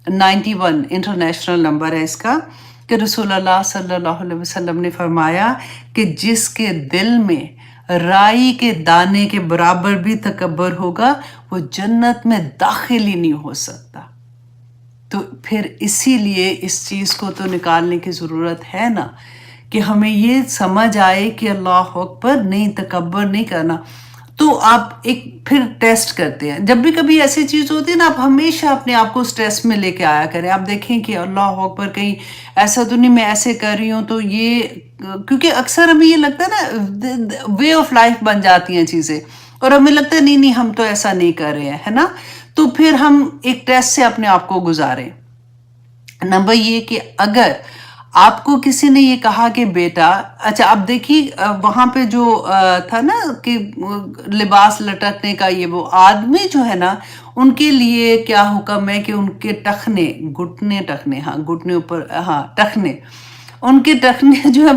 91 انٹرنیشنل نمبر ہے اس کا، کہ رسول اللہ صلی اللہ علیہ وسلم نے فرمایا کہ جس کے دل میں رائی کے دانے کے برابر بھی تکبر ہوگا وہ جنت میں داخل ہی نہیں ہو سکتا۔ تو پھر اسی لیے اس چیز کو تو نکالنے کی ضرورت ہے نا کہ ہمیں یہ سمجھ آئے کہ اللہ اکبر، نہیں تکبر نہیں کرنا۔ تو آپ ایک پھر ٹیسٹ کرتے ہیں، جب بھی کبھی ایسی چیز ہوتی ہے نا، آپ ہمیشہ اپنے آپ کو اسٹریس میں لے کے آیا کریں، آپ دیکھیں کہ اللہ اکبر کہیں ایسا تو نہیں میں ایسے کر رہی ہوں تو یہ، کیونکہ اکثر ہمیں یہ لگتا ہے نا وے آف لائف بن جاتی ہیں چیزیں، اور ہمیں لگتا ہے نہیں ہم تو ایسا نہیں کر رہے ہیں، ہے نا۔ تو پھر ہم ایک ٹیسٹ سے اپنے آپ کو گزاریں۔ نمبر یہ کہ اگر آپ کو کسی نے یہ کہا کہ بیٹا، اچھا آپ دیکھیے وہاں پہ جو تھا نا کہ لباس لٹکنے کا، یہ وہ آدمی جو ہے نا ان کے لیے کیا حکم ہے کہ ان کے ٹخنے ان کے ٹخنے جو ہے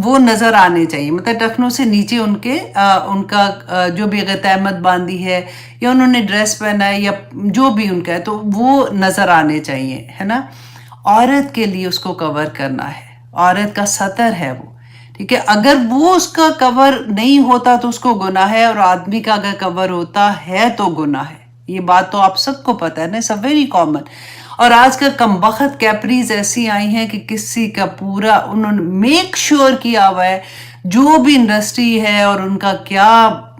وہ نظر آنے چاہیے، مطلب ٹخنوں سے نیچے ان کا جو بھی اگر تہمت باندھی ہے یا انہوں نے ڈریس پہنا ہے یا جو بھی ان کا ہے تو وہ نظر آنے چاہیے، ہے نا۔ عورت کے لیے اس کو کور کرنا ہے، عورت کا ستر ہے وہ، ٹھیک ہے۔ اگر وہ اس کا کور نہیں ہوتا تو اس کو گناہ ہے، اور آدمی کا اگر کور ہوتا ہے تو گناہ ہے۔ یہ بات تو آپ سب کو پتہ ہے نا، اٹس ویری کامن۔ اور آج کل کمبخت کیپریز ایسی آئی ہیں کہ کسی کا پورا انہوں نے میک شور کیا ہوا ہے، جو بھی انڈسٹری ہے اور ان کا کیا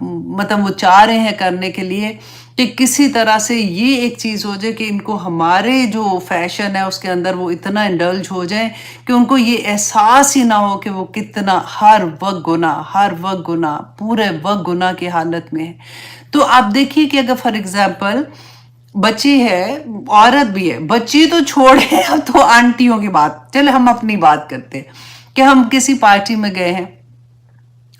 مطلب وہ چاہ رہے ہیں کرنے کے لیے کہ کسی طرح سے یہ ایک چیز ہو جائے کہ ان کو ہمارے جو فیشن ہے اس کے اندر وہ اتنا انڈلج ہو جائیں کہ ان کو یہ احساس ہی نہ ہو کہ وہ کتنا ہر وقت گناہ پورے وقت گناہ کی حالت میں ہے۔ تو آپ دیکھیے کہ اگر فار ایگزامپل بچی ہے، عورت بھی ہے، بچی تو چھوڑے، اب تو آنٹیوں کی بات، چلے ہم اپنی بات کرتے ہیں کہ हम किसी पार्टी में गए हैं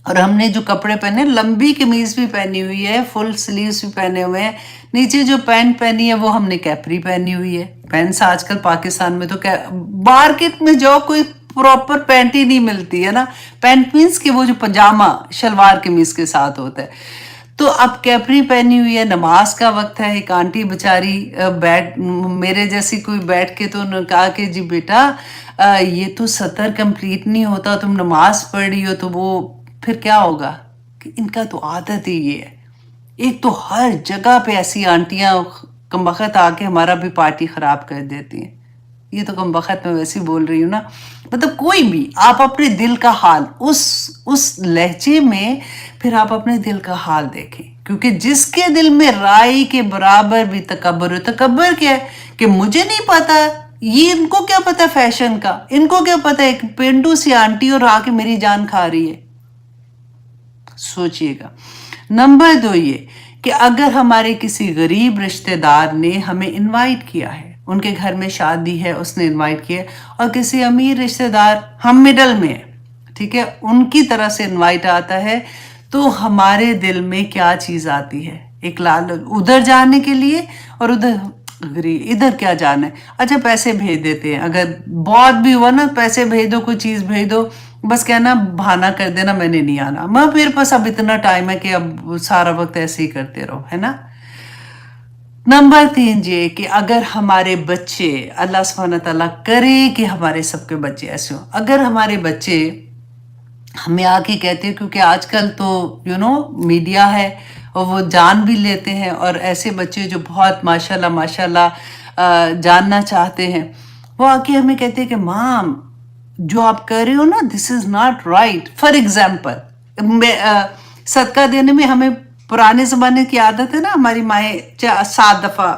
और हमने जो कपड़े पहने, लंबी कमीज भी पहनी हुई है, फुल स्लीव्स भी पहने हुए हैं, नीचे जो पैंट पहनी है वो हमने कैपरी पहनी हुई है। पैंट्स आजकल पाकिस्तान में तो मार्केट में जाओ कोई प्रॉपर पैंट ही नहीं मिलती है ना। पैंट मीन्स कि वो जो पजामा शलवार कमीज के साथ होता है। तो अब कैपरी पहनी हुई है, नमाज का वक्त है। एक आंटी बेचारी बैठ, मेरे जैसी कोई बैठ के तो उन्होंने कहा कि जी बेटा ये तो सतर कंप्लीट नहीं होता, तुम नमाज पढ़ रही हो तो वो फिर क्या होगा। कि इनका तो आदत ही ये है। एक तो हर जगह पे ऐसी आंटियां कमबख्त आके हमारा भी पार्टी खराब कर देती हैं। ये तो कमबख्त मैं वैसे ही बोल रही हूँ ना, मतलब कोई भी आप अपने दिल का हाल उस लहजे में फिर आप अपने दिल का हाल देखें, क्योंकि जिसके दिल में राई के बराबर भी तकब्बर हो। तकब्बर क्या है कि मुझे नहीं पता, ये इनको क्या पता फैशन का, इनको क्या पता एक पेंडू सी आंटी और आके मेरी जान खा रही है। सोचिएगा। नंबर 2 ये कि अगर हमारे किसी गरीब रिश्तेदार ने हमें इनवाइट किया है, उनके घर में शादी है, उसने इनवाइट किया, और किसी अमीर रिश्तेदार, हम मिडल में है, ठीक है, उनकी तरफ से इनवाइट आता है, तो हमारे दिल में क्या चीज आती है? एक लाल, उधर जाने के लिए, और इधर क्या जाना है, अच्छा पैसे भेज देते हैं। अगर बहुत भी हुआ ना, पैसे भेज दो, कोई चीज भेज दो, बस कहना बहाना कर देना मैंने नहीं आना, मैं मेरे पास अब इतना टाइम है कि अब सारा वक्त ऐसे ही करते रहो, है ना। नंबर 3 ये कि अगर हमारे बच्चे, अल्लाह सुब्हानहू तआला करे कि हमारे सबके बच्चे ऐसे हो, अगर हमारे बच्चे हमें आके कहते हैं, क्योंकि आजकल तो मीडिया है और वो जान भी लेते हैं, और ऐसे बच्चे जो बहुत माशाल्लाह माशाल्लाह जानना चाहते हैं, वो आके हमें कहते हैं कि माम जो आप कर रहे हो ना, this is not right. For example, सदका देने में हमें पुराने जमाने की आदत है ना, हमारी माएँ 7 दफा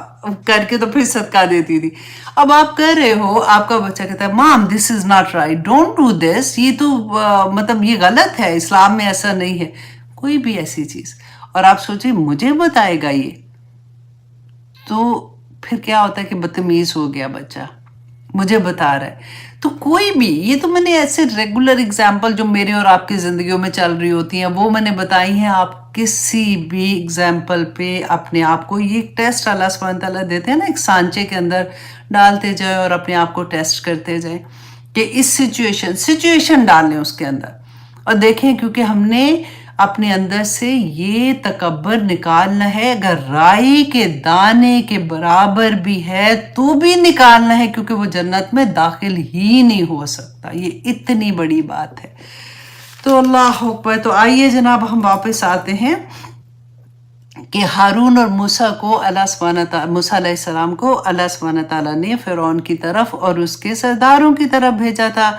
करके तो फिर सदका देती थी। अब आप कर रहे हो, आपका बच्चा कहता है माम this is not right, don't do this, ये तो मतलब ये गलत है, इस्लाम में ऐसा नहीं है, कोई भी ऐसी चीज, और आप सोचिए मुझे बताएगा ये, तो फिर क्या होता है कि बदतमीज हो गया बच्चा, मुझे बता रहा है। तो कोई भी, ये तो मैंने ऐसे रेगुलर एग्जाम्पल जो मेरे और आपकी जिंदगियों में चल रही होती हैं वो मैंने बताई हैं। आप किसी भी एग्जाम्पल पे अपने आप को, ये टेस्ट अल्लाह सुब्हानहू तआला देते हैं ना, एक सांचे के अंदर डालते जाए और अपने आप को टेस्ट करते जाए कि इस सिचुएशन डाल लें उसके अंदर, और देखें, क्योंकि हमने अपने अंदर से ये तकब्बर निकालना है। अगर राई के दाने के बराबर भी है तो भी निकालना है, क्योंकि वो जन्नत में दाखिल ही नहीं हो सकता। ये इतनी बड़ी बात है। तो अल्लाह अकबर। तो आइए जनाब हम वापस आते हैं कि हारून और मूसा को मूसा अलैहिस्सलाम को अल्लाह सुब्हानहू तआला ने फिरौन की तरफ और उसके सरदारों की तरफ भेजा था,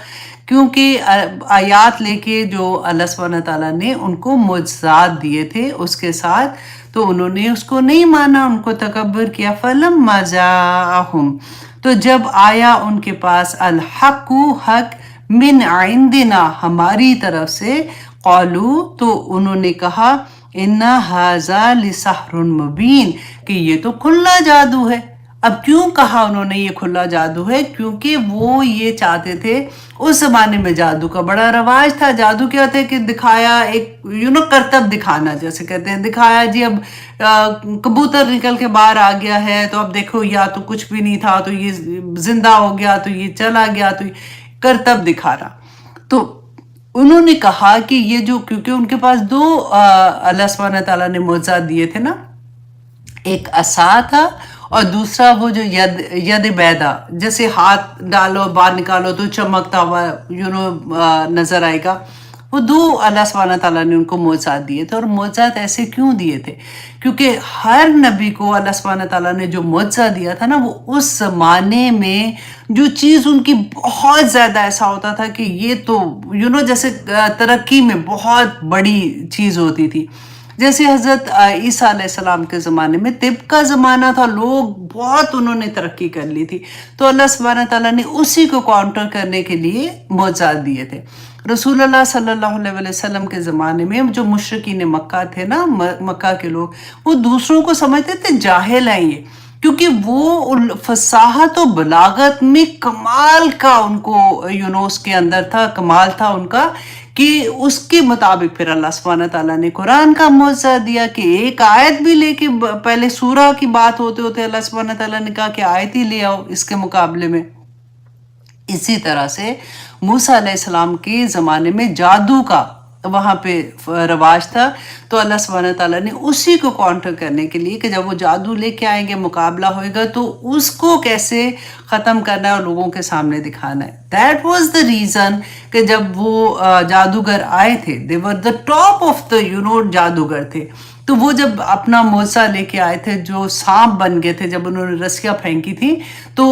क्योंकि आयात लेके जो अल्लाह सुब्हानहू तआला ने उनको मुअज्जिज़ात दिए थे उसके साथ, तो उन्होंने उसको नहीं माना, उनको तकब्बर किया। फलम्मा जाअहुम, तो जब आया उनके पास अल हक़्क़ु, हक, मिन इंदिना, हमारी तरफ से, क़ालू, तो उन्होंने कहा इन्ना हाज़ा लिसहरुन मुबीन, कि ये तो खुला जादू है। अब क्यों कहा उन्होंने ये खुला जादू है? क्योंकि वो ये चाहते थे, उस जमाने में जादू का बड़ा रवाज था। जादू क्या होता है कि दिखाया, एक करतब दिखाना, जैसे कहते हैं दिखाया जी, अब कबूतर निकल के बाहर आ गया है तो अब देखो, या तो कुछ भी नहीं था तो ये जिंदा हो गया, तो ये चला गया, तो करतब दिखाना। तो उन्होंने कहा कि ये जो, क्योंकि उनके पास 2 अल्लाह सुब्हानहू तआला ने मुअज्जिज़ात दिए थे ना, एक असा था और दूसरा वो जो यद बैदा, जैसे हाथ डालो बाहर निकालो तो चमकता हुआ नजर आएगा। वो 2 अल्लाह सुब्हानहू तआला ने उनको मुअज्जिज़ात दिए थे। और मुअज्जिज़ात ऐसे क्यों दिए थे? क्योंकि हर नबी को अल्लाह सुब्हानहू तआला ने जो मुअज्जिज़ा दिया था ना, वो उस ज़माने में जो चीज़ उनकी बहुत ज़्यादा ऐसा होता था कि ये तो जैसे तरक्की में बहुत बड़ी चीज़ होती थी। जैसे हज़रत ईसा अलैहिस्सलाम के ज़माने में तिब का ज़माना था, लोग बहुत उन्होंने तरक्की कर ली थी, तो अल्लाह सुब्हानहू तआला ने उसी को काउंटर करने के लिए मुअज्जिज़ात दिए थे। रसूलुल्लाह सल्लल्लाहु अलैहि वसल्लम के ज़माने में जो मुशरिकीन मक्का थे ना, मक्का के लोग, वो दूसरों को समझते थे जाहिल हैं ये, क्योंकि वो फसाहत और बलागत में कमाल का उनको उसके अंदर था, कमाल था उनका, कि उसके मुताबिक फिर अल्लाह सुब्हानहू तआला ने कुरान का मौजज़ा दिया कि एक आयत भी लेके, पहले सूरा की बात होते होते अल्लाह सुब्हानहू तआला ने कहा कि आयत ही ले आओ इसके मुकाबले में। इसी तरह से मूसा अलैहिस्सलाम के ज़माने में जादू का वहाँ पे रवाज था, तो अल्लाह सुब्हानहू तआला ने उसी को काउंटर करने के लिए कि जब वो जादू लेके आएंगे, मुकाबला होएगा, तो उसको कैसे ख़त्म करना है और लोगों के सामने दिखाना है। दैट वाज द रीज़न कि जब वो जादूगर आए थे, they were the top of the jadugar थे, तो वो जब अपना मौजा लेके आए थे, जो सांप बन गए थे, जब उन्होंने रस्सियाँ फेंकी थी, तो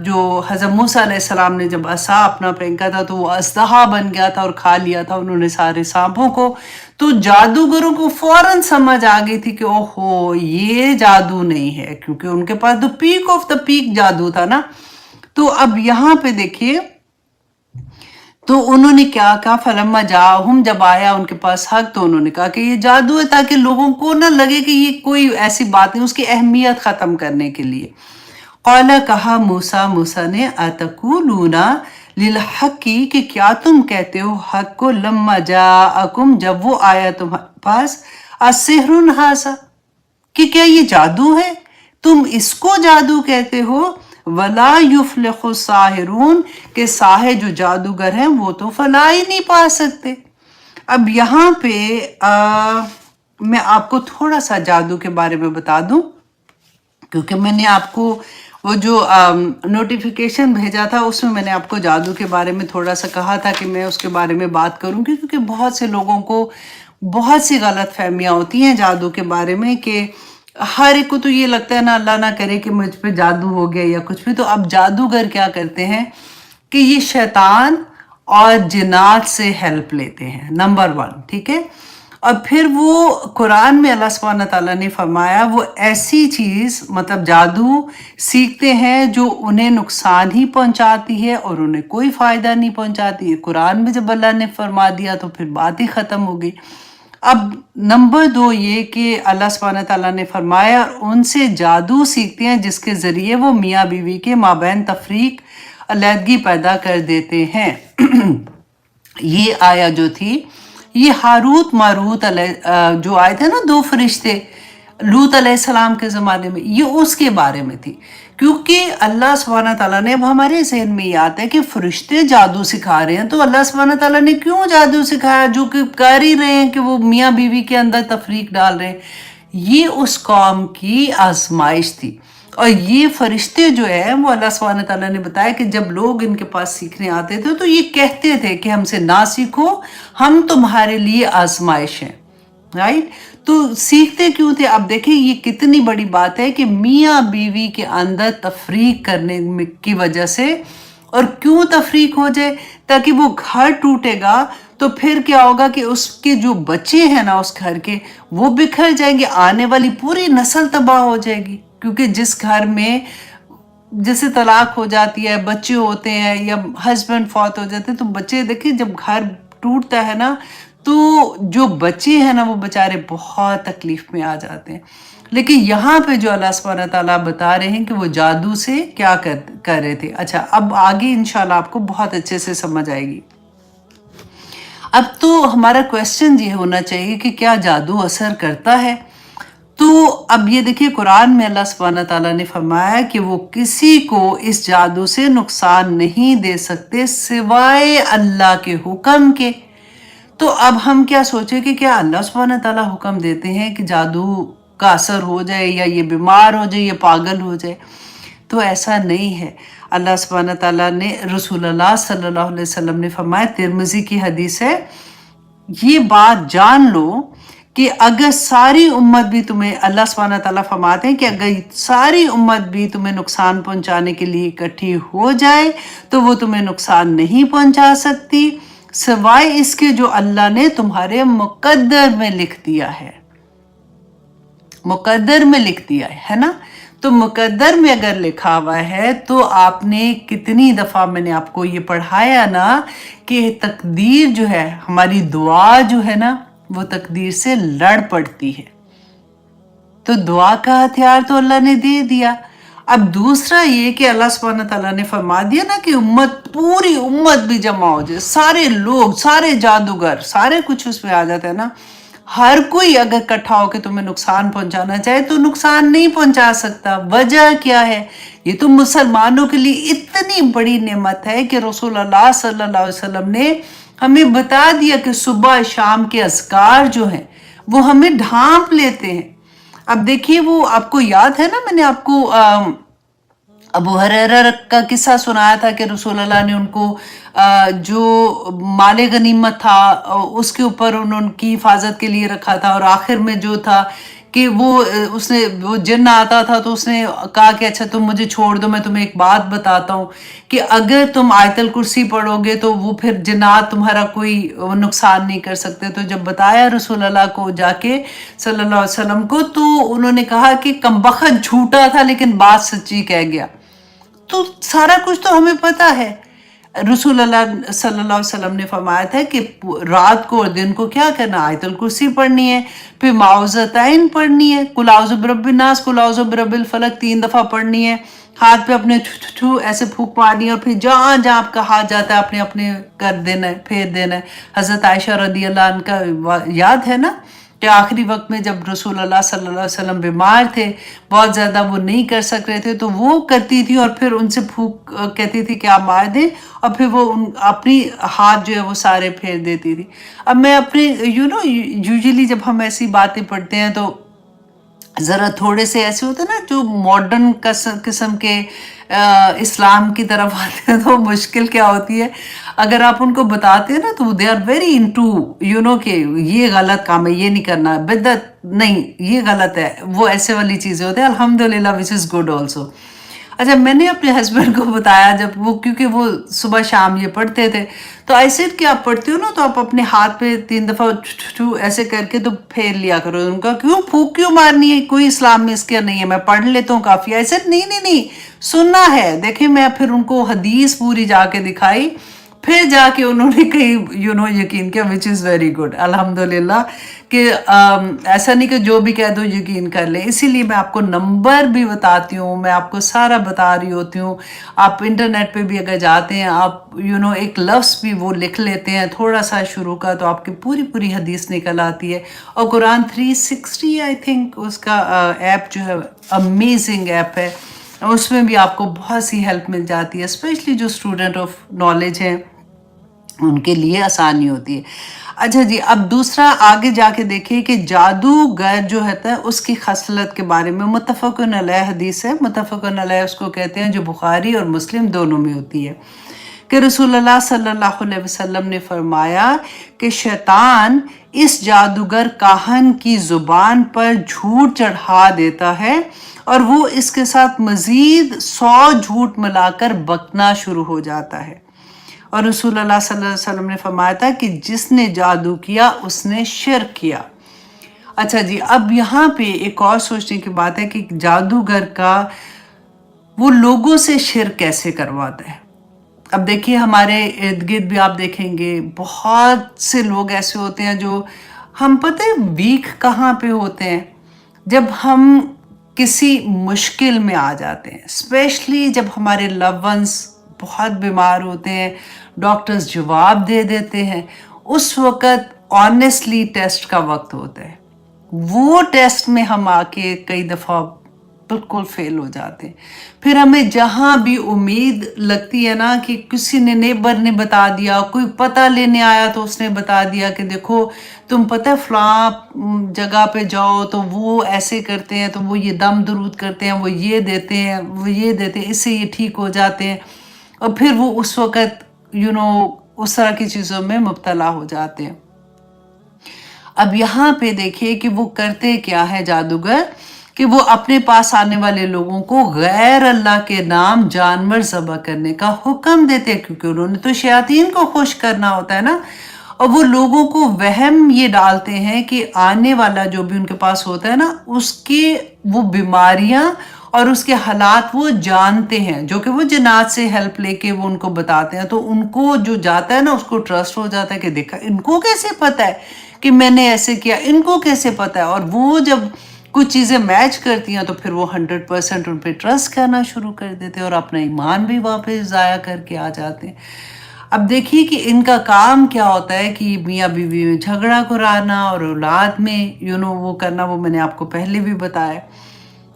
जो हज़रत मूसा अलैहिस्सलाम ने जब असा अपना फेंका था, तो वो अज़दहा बन गया था और खा लिया था उन्होंने सारे सांपों को। तो जादूगरों को फौरन समझ आ गई थी कि ओहो ये जादू नहीं है, क्योंकि उनके पास तो पीक ऑफ द पीक जादू था ना। तो अब यहाँ पे देखिए, तो उन्होंने क्या कहा, फलम्मा जाहुम, जब आया उनके पास हक, तो उन्होंने कहा कि ये जादू है, ताकि लोगों को ना लगे कि ये कोई ऐसी बात नहीं, उसकी अहमियत ख़त्म करने के लिए। क़ाला, कहा मूसा ने, अतक़ूलूना लिल हक़्क़ि, कि क्या तुम कहते हो हक को, लम्मा जाअकुम, जब वो आया तुम्हारे पास, अस्सिहरुन हाज़ा, कि क्या ये जादू है, तुम इसको जादू कहते हो। वला युफ्लिहु साहिरून, के साहे जो जादूगर हैं वो तो फलाह ही नहीं पा सकते। अब यहाँ पे मैं आपको थोड़ा सा जादू के बारे में बता दूं, क्योंकि मैंने आपको वो जो नोटिफिकेशन भेजा था उसमें मैंने आपको जादू के बारे में थोड़ा सा कहा था कि मैं उसके बारे में बात करूंगी, क्योंकि बहुत से लोगों को बहुत सी गलत फहमियाँ होती हैं जादू के बारे में, कि हर एक को तो ये लगता है ना, अल्लाह ना करे कि मुझ पे जादू हो गया या कुछ भी। तो अब जादूगर क्या करते हैं कि ये शैतान और जिन्नात से हेल्प लेते हैं, नंबर 1, ठीक है। और फिर वो कुरान में अल्लाह सुब्हानहू तआला ने फरमाया, वो ऐसी चीज़, मतलब जादू सीखते हैं जो उन्हें नुकसान ही पहुंचाती है और उन्हें कोई फ़ायदा नहीं पहुंचाती है। कुरान में जब अल्लाह ने फरमा दिया तो फिर बात ही ख़त्म हो गई। अब नंबर 2 ये कि अल्लाह सुब्हानहू तआला ने फरमाया, उनसे जादू सीखते हैं जिसके ज़रिए वो मियाँ बीवी के माबैन तफरीक, अलहदगी पैदा कर देते हैं। ये आया जो थी, ये हारूत मारूत जो आए थे ना, 2 फरिश्ते लूत अलैहिस्सलाम के ज़माने में, ये उसके बारे में थी। क्योंकि अल्लाह सुब्हानहू तआला ने, अब हमारे ज़हन में ये आता है कि फरिश्ते जादू सिखा रहे हैं, तो अल्लाह सुब्हानहू तआला ने क्यों जादू सिखाया, जो कि कर ही रहे हैं कि वो मियाँ बीवी के अंदर तफरीक डाल रहे हैं। ये उस कौम की आजमाइश थी। और ये फरिश्ते जो है वो अल्लाह सुब्हानहू तआला ने बताया कि जब लोग इनके पास सीखने आते थे तो ये कहते थे कि हमसे ना सीखो, हम तुम्हारे लिए आजमाइश हैं, राइट। तो सीखते क्यों थे। अब देखिए ये कितनी बड़ी बात है कि मियाँ बीवी के अंदर तफरीक करने की वजह से, और क्यों तफरीक हो जाए, ताकि वो घर टूटेगा तो फिर क्या होगा कि उसके जो बच्चे हैं ना उस घर के, वो बिखर जाएंगे, आने वाली पूरी नस्ल तबाह हो जाएगी। क्योंकि जिस घर में जैसे तलाक हो जाती है, बच्चे होते हैं या हस्बैंड फौत हो जाते हैं, तो बच्चे, देखिए जब घर टूटता है ना, तो जो बच्चे हैं ना वो बेचारे बहुत तकलीफ में आ जाते हैं। लेकिन यहाँ पे जो अल्लाह सुब्हानहू तआला बता रहे हैं कि वो जादू से क्या कर रहे थे। अच्छा, अब आगे इंशाल्लाह आपको बहुत अच्छे से समझ आएगी। अब तो हमारा क्वेश्चन ये होना चाहिए कि क्या जादू असर करता है। तो अब ये देखिए, कुरान में अल्लाह सुब्हानहू तआला ने फरमाया कि वो किसी को इस जादू से नुकसान नहीं दे सकते सिवाय अल्लाह के हुक्म के। तो अब हम क्या सोचें कि क्या अल्लाह सुब्हानहू तआला हुक्म देते हैं कि जादू का असर हो जाए, या ये बीमार हो जाए, या पागल हो जाए। तो ऐसा नहीं है। अल्लाह सुब्हानहू तआला ने, रसूलुल्लाह सल्लल्लाहु अलैहि वसल्लम ने फरमाया, तिरमिज़ी की हदीस है, ये बात जान लो कि अगर सारी उम्मत भी तुम्हें, अल्लाह सुब्हानहू तआला फरमाते हैं कि अगर सारी उम्मत भी तुम्हें नुकसान पहुंचाने के लिए इकट्ठी हो जाए तो वो तुम्हें नुकसान नहीं पहुंचा सकती सिवाय इसके जो अल्लाह ने तुम्हारे मुकद्दर में लिख दिया है। मुकद्दर में लिख दिया है ना। तो मुकद्दर में अगर लिखा हुआ है तो आपने कितनी दफ़ा मैंने आपको ये पढ़ाया ना कि तकदीर जो है, हमारी दुआ जो है ना, वो तकदीर से लड़ पड़ती है। تو दुआ का हथियार तो अल्लाह ने दे दिया। अब दूसरा ये कि अल्लाह सुब्हानहू तआला ने फरमा दिया ना कि पूरी उम्मत भी जमा हो जाए, सारे लोग, सारे जादूगर, सारे कुछ उसमें आ जाते हैं ना। हर कोई अगर इकट्ठा होकर तुम्हें नुकसान पहुंचाना चाहे तो नुकसान नहीं पहुंचा सकता। वजह क्या है? ये तो मुसलमानों के लिए इतनी बड़ी नेमत है कि रसूल अल्लाह सल्लल्लाहु अलैहि वसल्लम ने हमें बता दिया कि सुबह शाम के अज़कार जो हैं वो हमें ढांप लेते हैं। अब देखिए, वो आपको याद है ना, मैंने आपको अबू हुरैरा का किस्सा सुनाया था कि रसूल अल्लाह ने उनको जो माले गनीमत था उसके ऊपर उनकी हिफाजत के लिए रखा था, और आखिर में जो था कि वो जिन्न आता था तो उसने कहा कि अच्छा तुम मुझे छोड़ दो, मैं तुम्हें एक बात बताता हूँ कि अगर तुम आयतल कुर्सी पढ़ोगे तो वो फिर जिन्नात तुम्हारा कोई नुकसान नहीं कर सकते। तो जब बताया रसूल अल्लाह को जाके सल्लल्लाहु अलैहि वसल्लम को, तो उन्होंने कहा कि कमबख्त झूठा था लेकिन बात सच्ची कह गया। तो सारा कुछ तो हमें पता है। रसूल अल्लाह सल्लल्लाहु अलैहि वसल्लम ने फरमाया था कि रात को और दिन को क्या करना, आयतुल कुर्सी पढ़नी है, फिर माउज़तैन पढ़नी है, कुल औज़ु बिरब्बिन नास, कुल औज़ु बिरब्बिल फलक 3 दफ़ा पढ़नी है, हाथ पे अपने छू ऐसे फूंक मारनी है, और फिर जहाँ जहाँ आपका हाथ जाता है अपने अपने कर देना है, फेर देना है। हज़रत आयशा रदी अल्लाह अन्हा का याद है ना कि आखिरी वक्त में जब रसूल अल्लाह सल्लल्लाहु अलैहि वसल्लम बीमार थे, बहुत ज़्यादा वो नहीं कर सक रहे थे, तो वो करती थी और फिर उनसे फूक कहती थी कि आप मार दें, और फिर वो अपनी हाथ जो है वो सारे फेर देती थी। अब मैं अपने यूजुअली जब हम ऐसी बातें पढ़ते हैं तो ज़रा थोड़े से ऐसे होते हैं ना जो मॉडर्न किस्म के इस्लाम की तरफ आते हैं, तो मुश्किल क्या होती है, अगर आप उनको बताते हैं ना तो दे आर वेरी इनटू कि ये गलत काम है, ये नहीं करना, बिदअत नहीं, ये गलत है, वो ऐसे वाली चीज़ें होती हैं। अल्हम्दुलिल्लाह विच इज़ गुड ऑल्सो। अच्छा, मैंने अपने हस्बैंड को बताया जब वो, क्योंकि वो सुबह शाम ये पढ़ते थे, तो आई सेड कि आप पढ़ते हो ना तो आप अपने हाथ पे 3 दफ़ा ऐसे करके तो फेर लिया करो। उनका क्यों फूक क्यों मारनी है, कोई इस्लाम में इसके नहीं है, मैं पढ़ लेता हूँ काफ़ी। आई सेड नहीं नहीं नहीं, सुनना है। देखिए, मैं फिर उनको हदीस पूरी जाके दिखाई, फिर जाके उन्होंने कहीं यकीन किया, विच इज़ वेरी गुड अल्हम्दुलिल्लाह। कि ऐसा नहीं कि जो भी कह दो यकीन कर लें। इसीलिए मैं आपको नंबर भी बताती हूँ, मैं आपको सारा बता रही होती हूँ। आप इंटरनेट पे भी अगर जाते हैं, आप एक लफ्ज़ भी वो लिख लेते हैं थोड़ा सा शुरू का, तो आपकी पूरी पूरी हदीस निकल आती है। और कुरान 360 आई थिंक उसका ऐप जो है, अमेजिंग ऐप है, उसमें भी आपको बहुत सी हेल्प मिल जाती है, स्पेशली जो स्टूडेंट ऑफ नॉलेज हैं उनके लिए आसानी होती है। अच्छा जी, अब दूसरा आगे जाके देखिए कि जादूगर जो है उसकी खसलत के बारे में मुत्तफ़क़ुन अलैह हदीस है। मुत्तफ़क़ुन अलैह उसको कहते हैं जो बुखारी और मुस्लिम दोनों में होती है, कि रसूलुल्लाह सल्लल्लाहु अलैहि वसल्लम ने फरमाया कि शैतान इस जादूगर काहन की ज़ुबान पर झूठ चढ़ा देता है और वो इसके साथ मज़ीद 100 झूठ मिलाकर बकना शुरू हो जाता है। और रसूलुल्लाह सल्लल्लाहु अलैहि वसल्लम ने फरमाया था कि जिसने जादू किया उसने शिर्क किया। अच्छा जी, अब यहाँ पे एक और सोचने की बात है कि जादूगर का वो लोगों से शिर्क कैसे करवाता है। अब देखिए, हमारे इर्द गिर्द भी आप देखेंगे बहुत से लोग ऐसे होते हैं जो, हम पता है वीक कहाँ पे होते हैं, जब हम किसी मुश्किल में आ जाते हैं, स्पेशली जब हमारे लव वंस बहुत बीमार होते हैं, डॉक्टर्स जवाब दे देते हैं, उस वक़्त ऑनेस्टली टेस्ट का वक्त होता है। वो टेस्ट में हम आके कई दफ़ा बिल्कुल फेल हो जाते हैं। फिर हमें जहाँ भी उम्मीद लगती है ना कि किसी ने नेबर ने बता दिया, कोई पता लेने आया तो उसने बता दिया कि देखो तुम पता है फलां जगह पे जाओ तो वो ऐसे करते हैं, तो वो ये दम दरूद करते हैं, वो ये देते हैं, वो ये देते हैं, इससे ये ठीक हो जाते हैं, और फिर वो उस वक़्त उस तरह की चीज़ों में मुब्तला हो जाते हैं। अब यहाँ पे देखिए कि वो करते क्या है जादूगर, कि वो अपने पास आने वाले लोगों को गैर अल्लाह के नाम जानवर ज़बह करने का हुक्म देते हैं, क्योंकि उन्होंने तो शयातीन को खुश करना होता है ना। और वो लोगों को वहम ये डालते हैं कि आने वाला जो भी उनके पास होता है ना, उसके वो बीमारियां और उसके हालात वो जानते हैं, जो कि वो जिन्नात से हेल्प लेके वो उनको बताते हैं। तो उनको जो जाता है ना उसको ट्रस्ट हो जाता है कि देखा, इनको कैसे पता है कि मैंने ऐसे किया, इनको कैसे पता है। और वो जब कुछ चीज़ें मैच करती हैं तो फिर वो 100% उन पे ट्रस्ट करना शुरू कर देते हैं और अपना ईमान भी वापस ज़ाया करके आ जाते हैं। अब देखिए कि इनका काम क्या होता है कि मियाँ बीवी में झगड़ा कराना और औलाद में वो करना, वो मैंने आपको पहले भी बताया।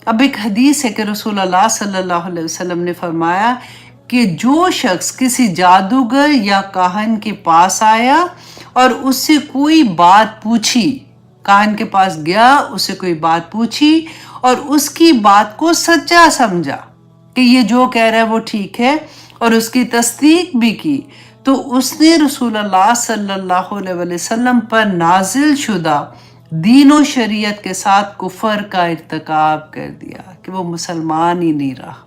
अब एक हदीस है कि रसूल अल्लाह सल्लल्लाहु अलैहि वसल्लम ने फरमाया कि जो शख्स किसी जादूगर या काहन के पास आया और उससे कोई बात पूछी, काहन के पास गया, उससे कोई बात पूछी और उसकी बात को सच्चा समझा कि ये जो कह रहा है वो ठीक है और उसकी तस्दीक भी की, तो उसने रसूल अल्लाह सल्लल्लाहु अलैहि वसल्लम पर नाजिल शुदा दीन और शरीयत के साथ कुफर का इर्तिकाब कर दिया कि वो मुसलमान ही नहीं रहा।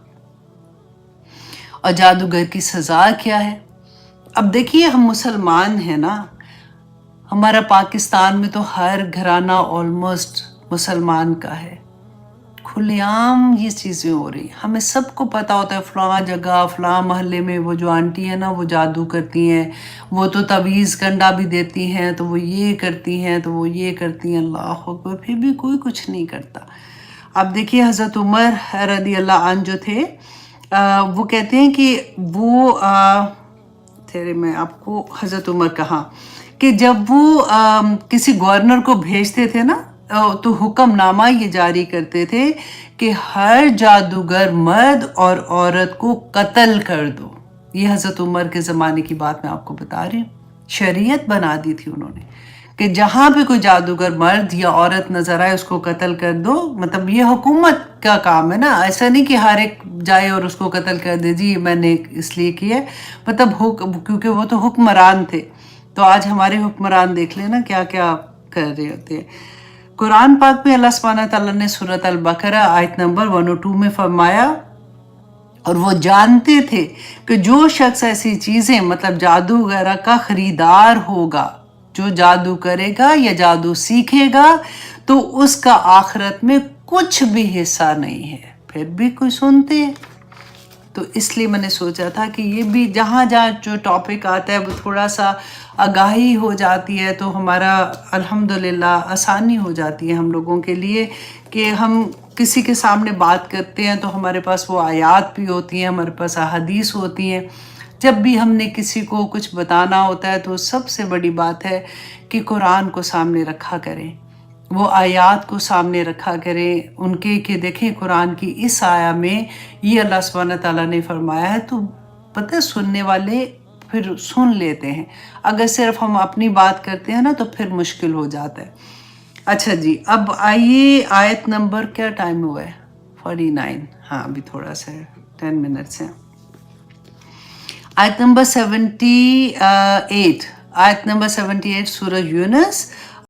और जादूगर की सज़ा क्या है? अब देखिए, हम मुसलमान हैं ना, हमारा पाकिस्तान में तो हर घराना ऑलमोस्ट मुसलमान का है। खुलेआम ये चीज़ें हो रही, हमें सबको पता होता है फ़लाँ जगह फ़लाँ महल्ले में वो जो आंटी है ना वो जादू करती हैं, वो तो तवीज़ कंडा भी देती हैं, तो वो ये करती हैं, तो वो ये करती हैं। अल्लाह अकबर, फिर भी कोई कुछ नहीं करता। अब देखिए हज़रत उमर रज़ी अल्लाह अन्हु जो थे, वो कहते हैं कि वो तेरे मैं आपको हज़रत उमर कहा कि जब वो किसी गवर्नर को भेजते थे ना, तो हुक्मनामा ये जारी करते थे कि हर जादूगर मर्द और औरत को कत्ल कर दो। ये हज़रत उमर के ज़माने की बात मैं आपको बता रही हूँ। शरीयत बना दी थी उन्होंने कि जहाँ पे कोई जादूगर मर्द या औरत नज़र आए उसको कत्ल कर दो। मतलब ये हुकूमत का काम है ना, ऐसा नहीं कि हर एक जाए और उसको कत्ल कर दे, जी मैंने इसलिए किया। मतलब क्योंकि वो तो हुक्मरान थे। तो आज हमारे हुक्मरान देख लेना क्या क्या कर रहे होते हैं। कुरान पाक में अल्लाह सुब्हानहू तआला ने सूरत अल बकरा आयत नंबर 102 में फरमाया, और वो जानते थे कि जो शख्स ऐसी चीज़ें मतलब जादू वगैरह का खरीदार होगा, जो जादू करेगा या जादू सीखेगा, तो उसका आखिरत में कुछ भी हिस्सा नहीं है। फिर भी कोई सुनते हैं। तो इसलिए मैंने सोचा था कि ये भी जहाँ जहाँ जो टॉपिक आता है वो थोड़ा सा आगाही हो जाती है, तो हमारा अल्हम्दुलिल्लाह आसानी हो जाती है हम लोगों के लिए कि हम किसी के सामने बात करते हैं तो हमारे पास वो आयात भी होती हैं, हमारे पास अहादीस होती हैं। जब भी हमने किसी को कुछ बताना होता है तो सबसे बड़ी बात है कि कुरान को सामने रखा करें, वो आयात को सामने रखा करें उनके, कि देखें कुरान की इस आया में ये अल्लाह सुब्हानहू तआला ने फरमाया है। तो पता है सुनने वाले फिर सुन लेते हैं। अगर सिर्फ हम अपनी बात करते हैं ना तो फिर मुश्किल हो जाता है। अच्छा जी, अब आइए आयत नंबर, क्या टाइम हुआ है? 49। हाँ अभी थोड़ा सा है, 10 मिनट्स हैं। आयत नंबर 78, आयत नंबर 78 सूरह यूनुस,